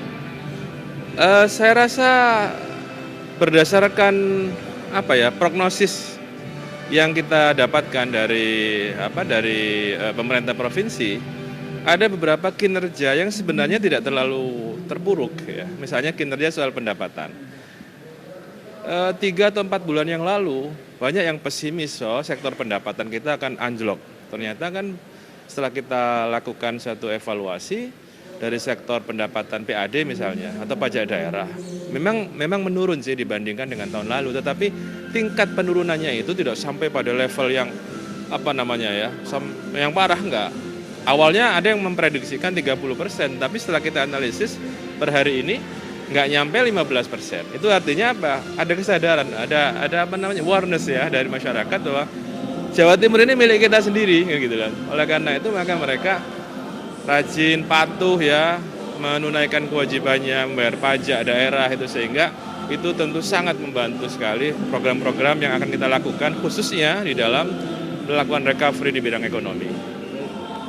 Speaker 6: Saya rasa berdasarkan prognosis yang kita dapatkan dari pemerintah provinsi, ada beberapa kinerja yang sebenarnya tidak terlalu terpuruk ya. Misalnya kinerja soal pendapatan. 3 atau 4 bulan yang lalu banyak yang pesimis sektor pendapatan kita akan anjlok. Ternyata kan setelah kita lakukan satu evaluasi dari sektor pendapatan PAD misalnya atau pajak daerah, memang menurun sih dibandingkan dengan tahun lalu, tetapi tingkat penurunannya itu tidak sampai pada level yang yang parah, enggak. Awalnya ada yang memprediksikan 30%, tapi setelah kita analisis per hari ini nggak nyampe 15%. Itu artinya apa? Ada kesadaran, ada awareness ya dari masyarakat bahwa Jawa Timur ini milik kita sendiri, gitu kan. Oleh karena itu maka mereka rajin, patuh ya, menunaikan kewajibannya membayar pajak daerah itu, sehingga itu tentu sangat membantu sekali program-program yang akan kita lakukan khususnya di dalam melakukan recovery di bidang ekonomi.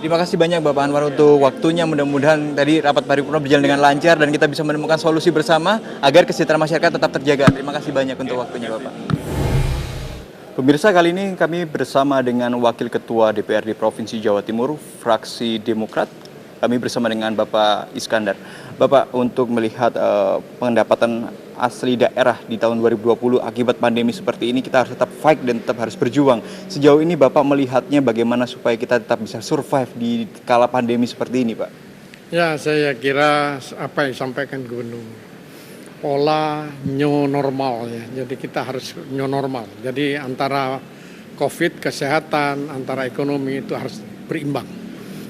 Speaker 1: Terima kasih banyak Bapak Anwar untuk waktunya. Mudah-mudahan tadi rapat paripurna berjalan dengan lancar dan kita bisa menemukan solusi bersama agar kesejahteraan masyarakat tetap terjaga. Terima kasih banyak untuk waktunya Bapak. Pemirsa, kali ini kami bersama dengan Wakil Ketua DPRD Provinsi Jawa Timur, fraksi Demokrat. Kami bersama dengan Bapak Iskandar. Bapak, untuk melihat pendapatan asli daerah di tahun 2020 akibat pandemi seperti ini, kita harus tetap fight dan tetap harus berjuang. Sejauh ini Bapak melihatnya bagaimana supaya kita tetap bisa survive di kala pandemi seperti ini, Pak?
Speaker 7: Ya, saya kira apa yang disampaikan Gubernur, pola new normal ya. Jadi kita harus new normal. Jadi antara COVID, kesehatan, antara ekonomi itu harus berimbang.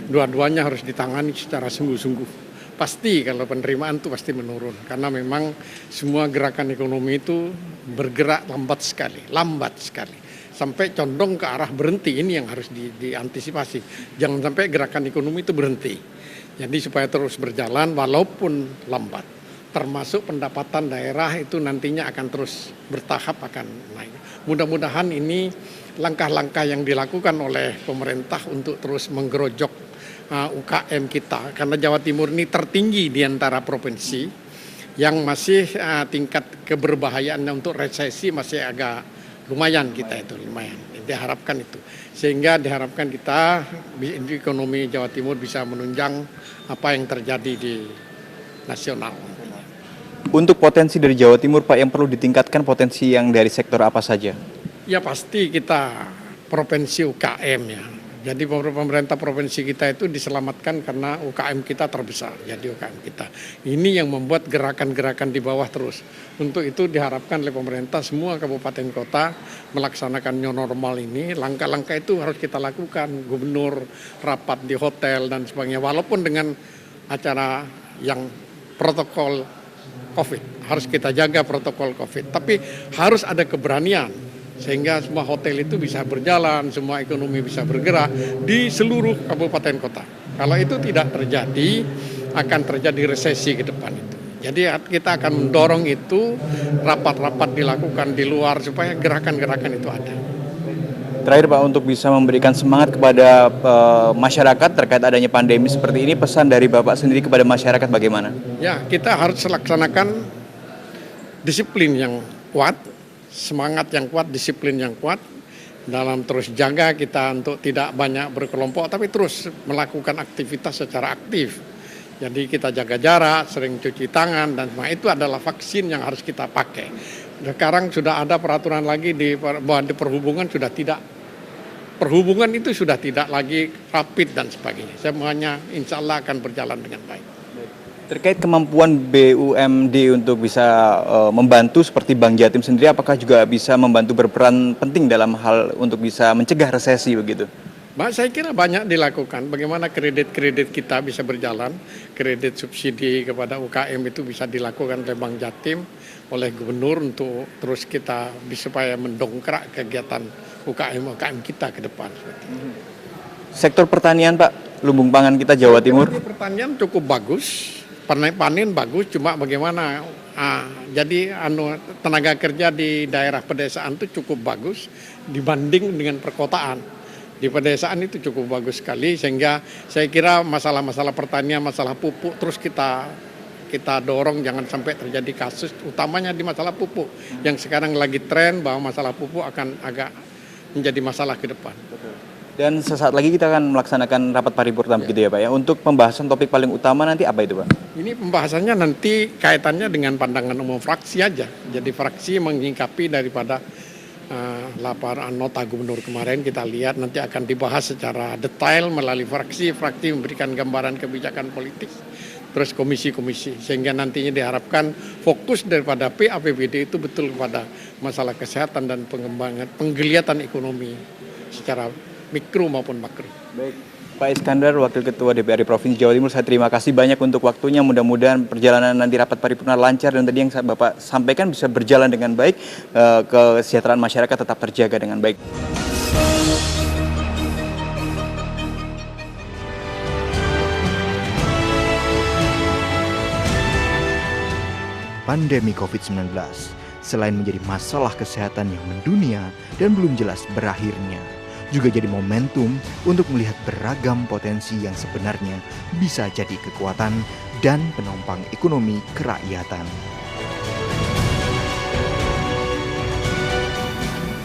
Speaker 7: Dua-duanya harus ditangani secara sungguh-sungguh. Pasti kalau penerimaan itu pasti menurun, karena memang semua gerakan ekonomi itu bergerak lambat sekali, sampai condong ke arah berhenti. Ini yang harus diantisipasi, jangan sampai gerakan ekonomi itu berhenti. Jadi supaya terus berjalan walaupun lambat, termasuk pendapatan daerah itu nantinya akan terus bertahap akan naik. Mudah-mudahan ini langkah-langkah yang dilakukan oleh pemerintah untuk terus menggerojok UKM kita, karena Jawa Timur ini tertinggi di antara provinsi yang masih tingkat keberbahayaannya untuk resesi masih agak lumayan, kita itu lumayan. Diharapkan itu, sehingga diharapkan kita ekonomi Jawa Timur bisa menunjang apa yang terjadi di nasional.
Speaker 1: Untuk potensi dari Jawa Timur, Pak, yang perlu ditingkatkan potensi yang dari sektor apa saja? Ya
Speaker 7: pasti kita provinsi UKM ya. Jadi pemerintah provinsi kita itu diselamatkan karena UKM kita terbesar. Jadi UKM kita ini yang membuat gerakan-gerakan di bawah terus. Untuk itu diharapkan oleh pemerintah semua kabupaten kota melaksanakan new normal ini. Langkah-langkah itu harus kita lakukan. Gubernur rapat di hotel dan sebagainya. Walaupun dengan acara yang protokol COVID, harus kita jaga protokol COVID. Tapi harus ada keberanian, sehingga semua hotel itu bisa berjalan, semua ekonomi bisa bergerak di seluruh kabupaten kota. Kalau itu tidak terjadi, akan terjadi resesi ke depan itu. Jadi kita akan mendorong itu, rapat-rapat dilakukan di luar supaya gerakan-gerakan itu ada.
Speaker 1: Terakhir Pak, untuk bisa memberikan semangat kepada masyarakat terkait adanya pandemi seperti ini, pesan dari Bapak sendiri kepada masyarakat bagaimana?
Speaker 7: Ya, kita harus laksanakan disiplin yang kuat, semangat yang kuat, disiplin yang kuat. dalam terus jaga kita untuk tidak banyak berkelompok, tapi terus melakukan aktivitas secara aktif. Jadi kita jaga jarak, sering cuci tangan, dan semua itu adalah vaksin yang harus kita pakai. Sekarang sudah ada peraturan lagi di perhubungan sudah tidak, perhubungan itu sudah tidak lagi rapid dan sebagainya. Semuanya insya Allah akan berjalan dengan baik.
Speaker 1: Terkait kemampuan BUMD untuk bisa membantu seperti Bank Jatim sendiri, apakah juga bisa membantu berperan penting dalam hal untuk bisa mencegah resesi begitu?
Speaker 7: Saya kira banyak dilakukan. Bagaimana kredit-kredit kita bisa berjalan, kredit subsidi kepada UKM itu bisa dilakukan oleh Bank Jatim, oleh Gubernur untuk terus kita supaya mendongkrak kegiatan UKM kita ke depan.
Speaker 1: Sektor pertanian Pak, lumbung pangan kita Jawa Timur.
Speaker 7: Pertanian cukup bagus. Panen bagus, cuma bagaimana jadi tenaga kerja di daerah pedesaan itu cukup bagus dibanding dengan perkotaan. Di pedesaan itu cukup bagus sekali, sehingga saya kira masalah-masalah pertanian, masalah pupuk terus kita dorong jangan sampai terjadi kasus, utamanya di masalah pupuk yang sekarang lagi tren bahwa masalah pupuk akan agak menjadi masalah ke depan.
Speaker 1: Dan sesaat lagi kita akan melaksanakan rapat paripurna begitu ya Pak ya. Untuk pembahasan topik paling utama nanti apa itu Pak?
Speaker 7: Ini pembahasannya nanti kaitannya dengan pandangan umum fraksi aja. Jadi fraksi menyingkapi daripada laporan nota gubernur kemarin, kita lihat nanti akan dibahas secara detail melalui fraksi memberikan gambaran kebijakan politik, terus komisi-komisi, sehingga nantinya diharapkan fokus daripada PAPBD itu betul kepada masalah kesehatan dan pengembangan penggeliatan ekonomi secara mikro maupun makro.
Speaker 1: Baik, Pak Iskandar, Wakil Ketua DPRD Provinsi Jawa Timur, saya terima kasih banyak untuk waktunya. Mudah-mudahan perjalanan nanti rapat paripurna lancar dan tadi yang Bapak sampaikan bisa berjalan dengan baik, kesejahteraan masyarakat tetap terjaga dengan baik.
Speaker 2: Pandemi COVID-19 selain menjadi masalah kesehatan yang mendunia dan belum jelas berakhirnya, juga jadi momentum untuk melihat beragam potensi yang sebenarnya bisa jadi kekuatan dan penopang ekonomi kerakyatan.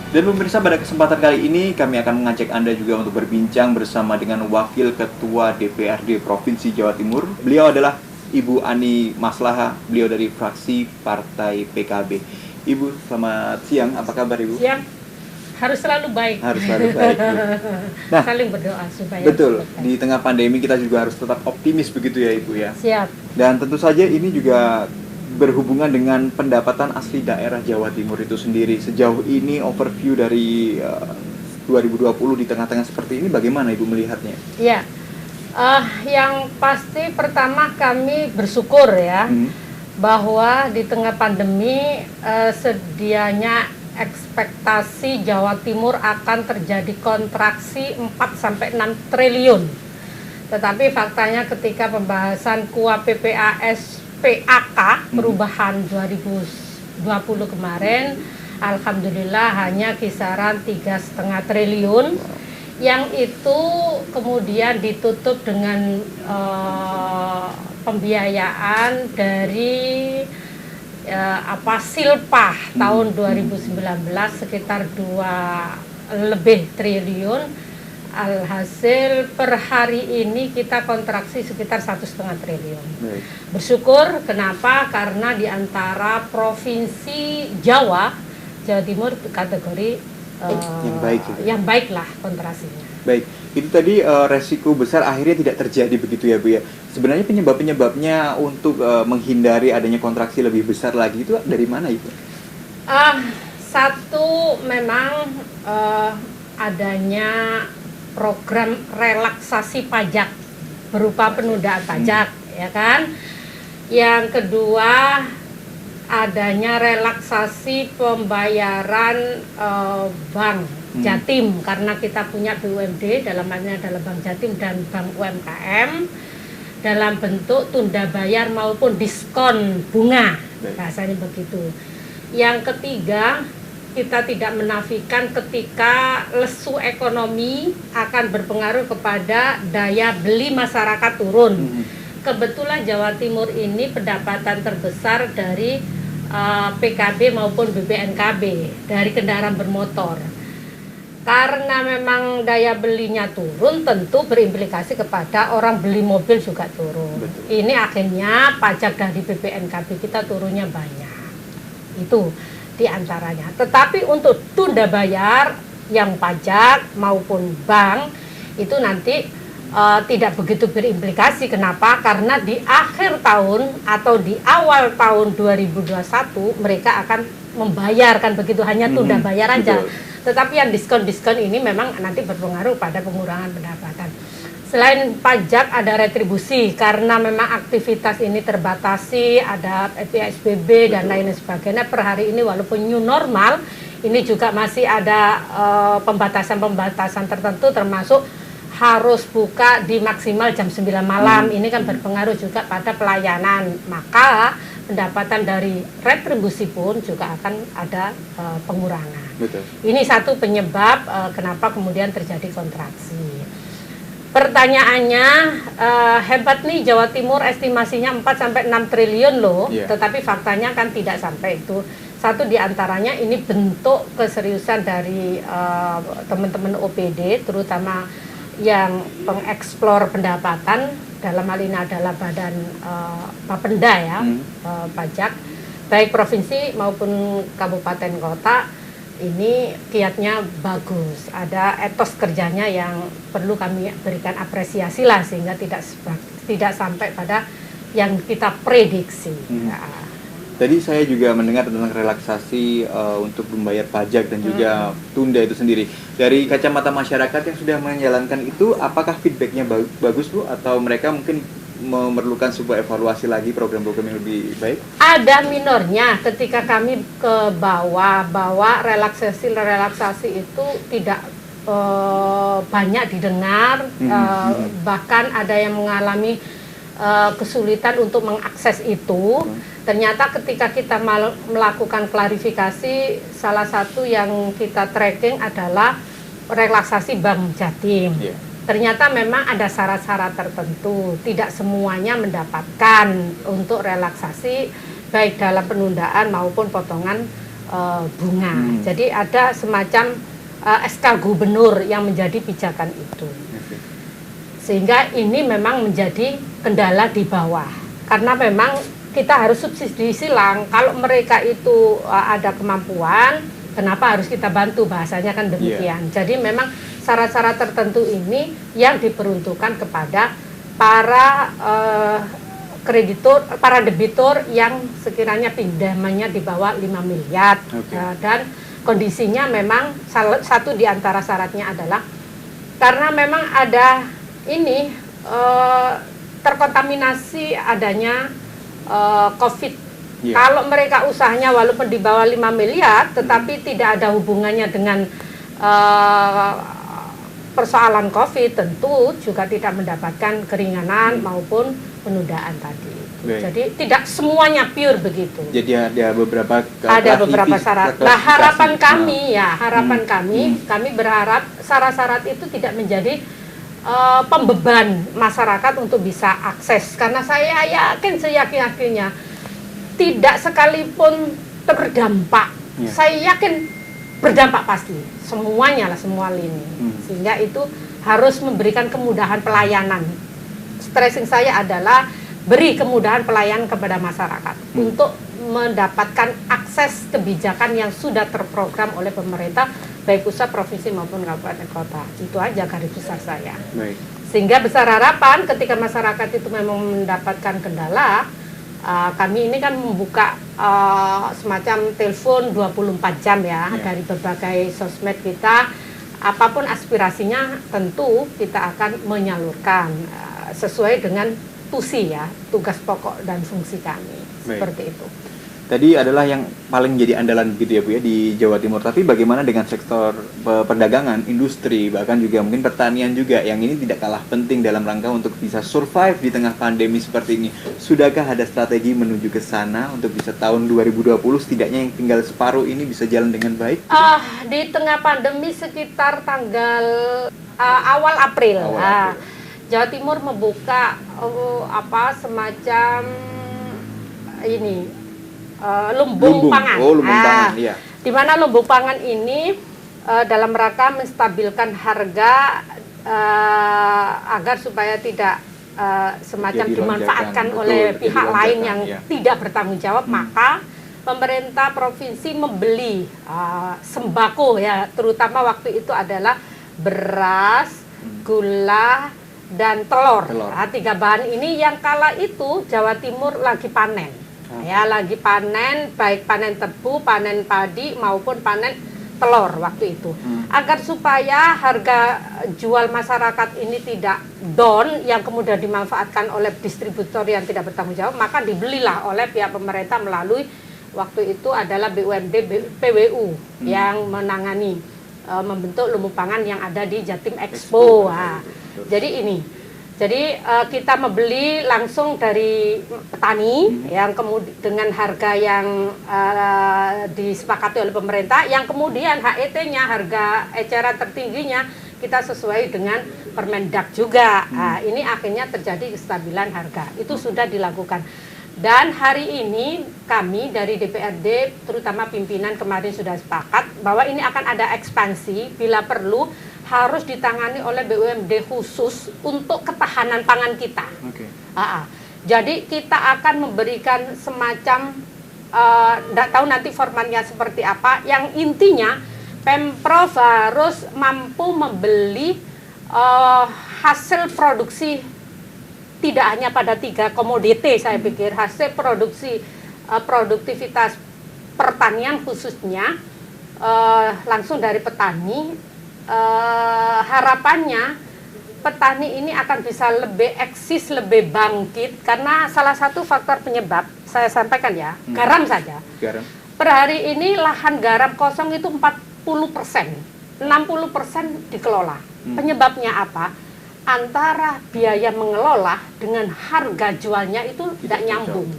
Speaker 1: Dan pemirsa, pada kesempatan kali ini kami akan mengajak Anda juga untuk berbincang bersama dengan Wakil Ketua DPRD Provinsi Jawa Timur. Beliau adalah Ibu Ani Maslaha, beliau dari fraksi Partai PKB. Ibu, selamat siang, apa kabar Ibu?
Speaker 8: Siang. Harus selalu baik.
Speaker 1: Harus selalu baik. Nah,
Speaker 8: saling berdoa supaya
Speaker 1: betul. Di tengah pandemi kita juga harus tetap optimis begitu ya Ibu ya.
Speaker 8: Siap.
Speaker 1: Dan tentu saja ini juga berhubungan dengan pendapatan asli daerah Jawa Timur itu sendiri. Sejauh ini overview dari 2020 di tengah-tengah seperti ini bagaimana Ibu melihatnya?
Speaker 8: Ya. Yang pasti pertama kami bersyukur ya bahwa di tengah pandemi sedianya ekspektasi Jawa Timur akan terjadi kontraksi 4-6 triliun. Tetapi faktanya ketika pembahasan KUA PPAS PAK perubahan 2020 kemarin, alhamdulillah hanya kisaran 3,5 triliun, yang itu kemudian ditutup dengan pembiayaan dari Silpah tahun 2019 sekitar 2 lebih triliun. Alhasil per hari ini kita kontraksi sekitar 1,5 triliun. Bersyukur, kenapa? Karena di antara provinsi Jawa Timur kategori yang baik lah kontraksinya. Baik,
Speaker 1: itu tadi resiko besar akhirnya tidak terjadi begitu ya Bu ya. Sebenarnya penyebabnya untuk menghindari adanya kontraksi lebih besar lagi itu dari mana Ibu?
Speaker 8: Satu memang adanya program relaksasi pajak berupa penundaan pajak, ya kan? Yang kedua adanya relaksasi pembayaran bank Jatim, karena kita punya BUMD, dalam halnya adalah Bank Jatim dan Bank UMKM, dalam bentuk tunda bayar maupun diskon bunga, bahasanya begitu. Yang ketiga, kita tidak menafikan ketika lesu ekonomi akan berpengaruh kepada daya beli masyarakat turun. Kebetulan Jawa Timur ini pendapatan terbesar dari PKB maupun BPNKB, dari kendaraan bermotor. Karena memang daya belinya turun, tentu berimplikasi kepada orang beli mobil juga turun.
Speaker 1: Betul.
Speaker 8: Ini akhirnya pajak dari BPNKB kita turunnya banyak. Itu diantaranya. Tetapi untuk tunda bayar yang pajak maupun bank itu nanti tidak begitu berimplikasi. Kenapa? Karena di akhir tahun atau di awal tahun 2021 mereka akan membayarkan, begitu, hanya tunda bayar aja.
Speaker 1: Betul.
Speaker 8: Tetapi yang diskon-diskon ini memang nanti berpengaruh pada pengurangan pendapatan. Selain pajak ada retribusi, karena memang aktivitas ini terbatasi, ada PSBB dan lain sebagainya. Per hari ini walaupun new normal, ini juga masih ada pembatasan-pembatasan tertentu, termasuk harus buka di maksimal jam 9 malam. Ini kan berpengaruh juga pada pelayanan. Maka pendapatan dari retribusi pun juga akan ada pengurangan.
Speaker 1: Betul.
Speaker 8: Ini satu penyebab kenapa kemudian terjadi kontraksi. Pertanyaannya, hebat nih Jawa Timur, estimasinya 4-6 triliun loh, tetapi faktanya kan tidak sampai itu. Satu diantaranya ini bentuk keseriusan dari teman-teman OPD, terutama yang pengeksplor pendapatan, dalam hal ini adalah Badan Bapenda ya, pajak, baik provinsi maupun kabupaten kota. Ini kiatnya bagus, ada etos kerjanya yang perlu kami berikan apresiasi lah, sehingga tidak sampai pada yang kita prediksi.
Speaker 1: Tadi saya juga mendengar tentang relaksasi untuk membayar pajak dan juga tunda itu sendiri. Dari kacamata masyarakat yang sudah menjalankan itu, apakah feedbacknya bagus Bu? Atau mereka mungkin memerlukan sebuah evaluasi lagi program-program yang lebih baik? Ada minornya ketika kami ke bawah relaksasi itu tidak banyak didengar, bahkan ada yang mengalami kesulitan untuk mengakses itu. Ternyata ketika kita melakukan klarifikasi, salah satu yang kita tracking adalah relaksasi Bank Jatim. Ternyata memang ada syarat-syarat tertentu, tidak semuanya mendapatkan untuk relaksasi baik dalam penundaan maupun potongan bunga. Jadi ada semacam SK gubernur yang menjadi pijakan itu. Sehingga ini memang menjadi kendala di bawah. Karena memang kita harus subsidi silang. Kalau mereka itu ada kemampuan, kenapa harus kita bantu? Bahasanya kan demikian. Jadi memang syarat-syarat tertentu ini yang diperuntukkan kepada para kreditur, para debitur yang sekiranya pinjamannya di bawah 5 miliar. Dan kondisinya memang satu di antara syaratnya adalah karena memang ada ini terkontaminasi adanya COVID. Kalau mereka usahanya walaupun di bawah 5 miliar tetapi tidak ada hubungannya dengan persoalan COVID, tentu juga tidak mendapatkan keringanan maupun penundaan tadi. Jadi tidak semuanya pure begitu. Jadi ada beberapa syarat. Nah, harapan kami kami berharap syarat-syarat itu tidak menjadi pembeban masyarakat untuk bisa akses. Karena saya yakin seyakin-yakinnya tidak sekalipun terdampak. Saya yakin berdampak pasti, semuanya lah, semua lini. Sehingga itu harus memberikan kemudahan pelayanan. Stressing saya adalah beri kemudahan pelayanan kepada masyarakat untuk mendapatkan akses kebijakan yang sudah terprogram oleh pemerintah, baik pusat, provinsi maupun kabupaten kota. Itu aja garis besar saya. Sehingga besar harapan ketika masyarakat itu memang mendapatkan kendala, kami ini kan membuka semacam telepon 24 jam ya, dari berbagai sosmed kita. Apapun aspirasinya tentu kita akan menyalurkan sesuai dengan tusi ya, tugas pokok dan fungsi kami. Seperti itu. Tadi adalah yang paling jadi andalan gitu ya Bu ya di Jawa Timur. Tapi bagaimana dengan sektor perdagangan, industri, bahkan juga mungkin pertanian juga yang ini tidak kalah penting dalam rangka untuk bisa survive di tengah pandemi seperti ini. Sudahkah ada strategi menuju ke sana untuk bisa tahun 2020 setidaknya yang tinggal separuh ini bisa jalan dengan baik? Di tengah pandemi sekitar tanggal awal April. Jawa Timur membuka semacam ini lumbung pangan. Di mana lumbung pangan ini
Speaker 8: dalam rangka menstabilkan harga agar supaya tidak semacam
Speaker 1: Jadi
Speaker 8: dimanfaatkan
Speaker 1: lonjakan,
Speaker 8: oleh
Speaker 1: betul,
Speaker 8: pihak
Speaker 1: jadi
Speaker 8: lain
Speaker 1: lonjakan,
Speaker 8: yang
Speaker 1: ya.
Speaker 8: tidak bertanggung jawab, maka pemerintah provinsi membeli sembako ya, terutama waktu itu adalah beras, gula, dan telur. Nah, 3 bahan ini yang kala itu Jawa Timur lagi panen. Ya, lagi panen, baik panen tebu, panen padi maupun panen telur waktu itu. Agar supaya harga jual masyarakat ini tidak down yang kemudian dimanfaatkan oleh distributor yang tidak bertanggung jawab, maka dibelilah oleh pihak pemerintah melalui waktu itu adalah BUMD PWU yang menangani membentuk lumbung pangan yang ada di Jatim Expo. Nah, jadi ini. Jadi kita membeli langsung dari petani yang kemudian dengan harga yang disepakati oleh pemerintah, yang kemudian HET-nya, harga eceran tertingginya kita sesuai dengan Permendak juga. Nah, ini akhirnya terjadi kestabilan harga. Itu sudah dilakukan. Dan hari ini kami dari DPRD, terutama pimpinan kemarin sudah sepakat bahwa ini akan ada ekspansi bila perlu harus ditangani oleh BUMD khusus untuk ketahanan pangan kita. Jadi kita akan memberikan semacam, tidak tahu nanti formatnya seperti apa, yang intinya Pemprov harus mampu membeli hasil produksi tidak hanya pada 3 komoditi, saya pikir hasil produksi produktivitas pertanian khususnya langsung dari petani. Harapannya petani ini akan bisa lebih eksis, lebih bangkit, karena salah satu faktor penyebab saya sampaikan ya, garam saja. Per hari ini lahan garam kosong itu 40%, 60% dikelola. Penyebabnya apa? Antara biaya mengelola dengan harga jualnya itu tidak nyambung,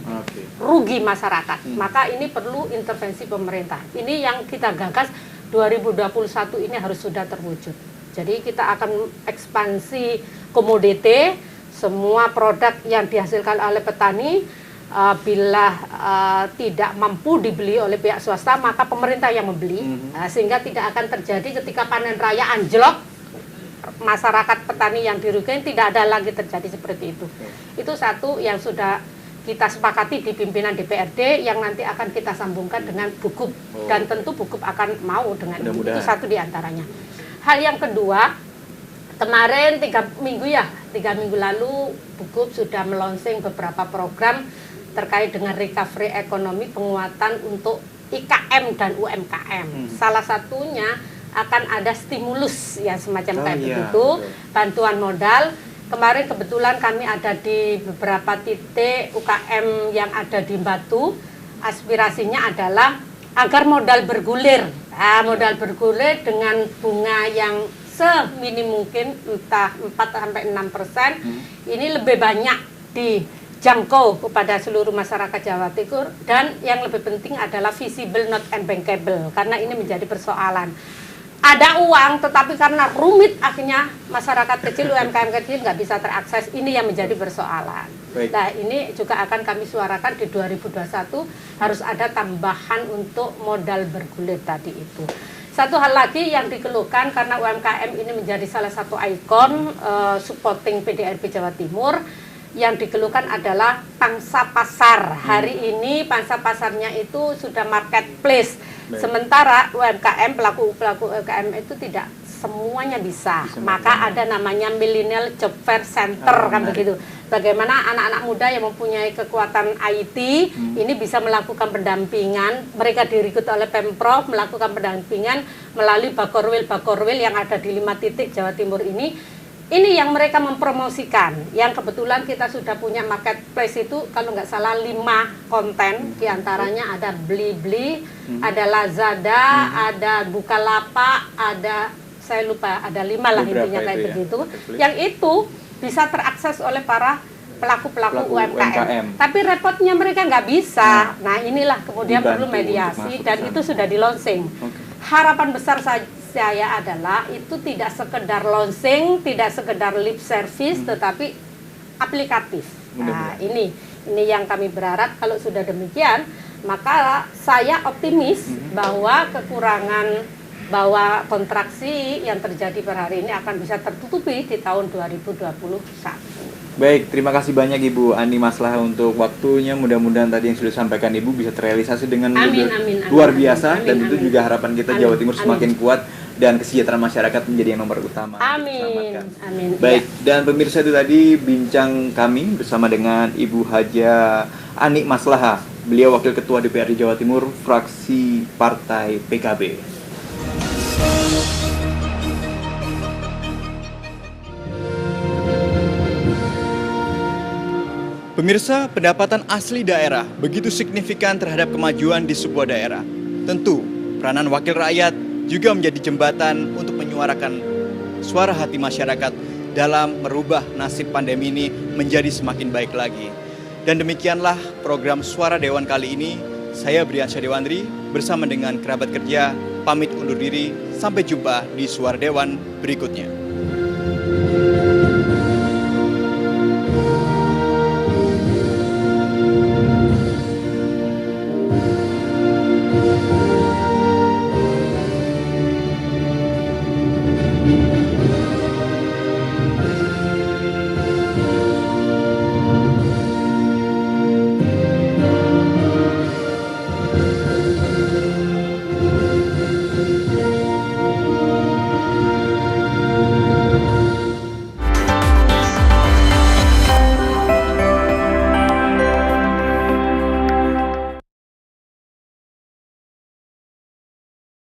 Speaker 8: rugi masyarakat. Maka ini perlu intervensi pemerintah. Ini yang kita gagas 2021 ini harus sudah terwujud. Jadi kita akan ekspansi komoditi, semua produk yang dihasilkan oleh petani bila tidak mampu dibeli oleh pihak swasta, maka pemerintah yang membeli, sehingga tidak akan terjadi ketika panen raya anjlok, masyarakat petani yang dirugikan, tidak ada lagi terjadi seperti itu. Itu satu yang sudah kita sepakati di pimpinan DPRD, yang nanti akan kita sambungkan dengan BUKUP, dan tentu BUKUP akan mau dengan itu satu diantaranya. Hal yang kedua, kemarin 3 minggu lalu BUKUP sudah melonsing beberapa program terkait dengan recovery ekonomi, penguatan untuk IKM dan UMKM. Salah satunya akan ada stimulus ya semacam kayak begitu, bantuan modal. Kemarin kebetulan kami ada di beberapa titik UKM yang ada di Batu. Aspirasinya adalah agar modal bergulir. Modal bergulir dengan bunga yang seminim mungkin, entah 4-6%. Ini lebih banyak dijangkau kepada seluruh masyarakat Jawa Timur. Dan yang lebih penting adalah visible not bankable, karena ini menjadi persoalan. Ada uang, tetapi karena rumit akhirnya masyarakat kecil, UMKM kecil nggak bisa terakses. Ini yang menjadi persoalan. Nah, ini juga akan kami suarakan di 2021, harus ada tambahan untuk modal bergulir tadi itu. Satu hal lagi yang dikeluhkan, karena UMKM ini menjadi salah satu ikon supporting PDRB Jawa Timur, yang dikeluhkan adalah pangsa pasar. Hari ini pangsa pasarnya itu sudah marketplace. Sementara UMKM, pelaku UMKM itu tidak semuanya bisa. Maka ada namanya Millennial Job Fair Center, kan begitu. Bagaimana anak-anak muda yang mempunyai kekuatan IT ini bisa melakukan pendampingan. Mereka direkrut oleh Pemprov, melakukan pendampingan melalui Bakorwil yang ada di 5 titik Jawa Timur ini. Ini yang mereka mempromosikan, yang kebetulan kita sudah punya marketplace itu, kalau nggak salah 5 konten, diantaranya ada Blibli, ada Lazada, ada Bukalapak, ada, saya lupa, ada 5 lah intinya kayak begitu, yang itu bisa terakses oleh para pelaku-pelaku UMKM. Tapi repotnya mereka nggak bisa. Nah inilah kemudian perlu mediasi, dan itu sudah di launching. Harapan besar saya adalah itu tidak sekedar launching, tidak sekedar lip service, tetapi aplikatif. Nah, ini yang kami berharap. Kalau sudah demikian, maka saya optimis bahwa kekurangan bahwa kontraksi yang terjadi per hari ini akan bisa tertutupi di tahun 2021.
Speaker 1: Baik, terima kasih banyak Ibu Ani Maslahah untuk waktunya. Mudah-mudahan tadi yang sudah disampaikan Ibu bisa terrealisasi dengan luar biasa, dan tentu juga harapan kita Jawa Timur semakin kuat dan kesejahteraan masyarakat menjadi yang nomor utama.
Speaker 8: Amin.
Speaker 1: Baik, dan pemirsa, itu tadi bincang kami bersama dengan Ibu Haja Ani Maslahah. Beliau Wakil Ketua DPRD Jawa Timur, fraksi Partai PKB. Pemirsa, pendapatan asli daerah begitu signifikan terhadap kemajuan di sebuah daerah. Tentu, peranan wakil rakyat juga menjadi jembatan untuk menyuarakan suara hati masyarakat dalam merubah nasib pandemi ini menjadi semakin baik lagi. Dan demikianlah program Suara Dewan kali ini. Saya Briansyah Dewandri bersama dengan kerabat kerja pamit undur diri. Sampai jumpa di Suara Dewan berikutnya.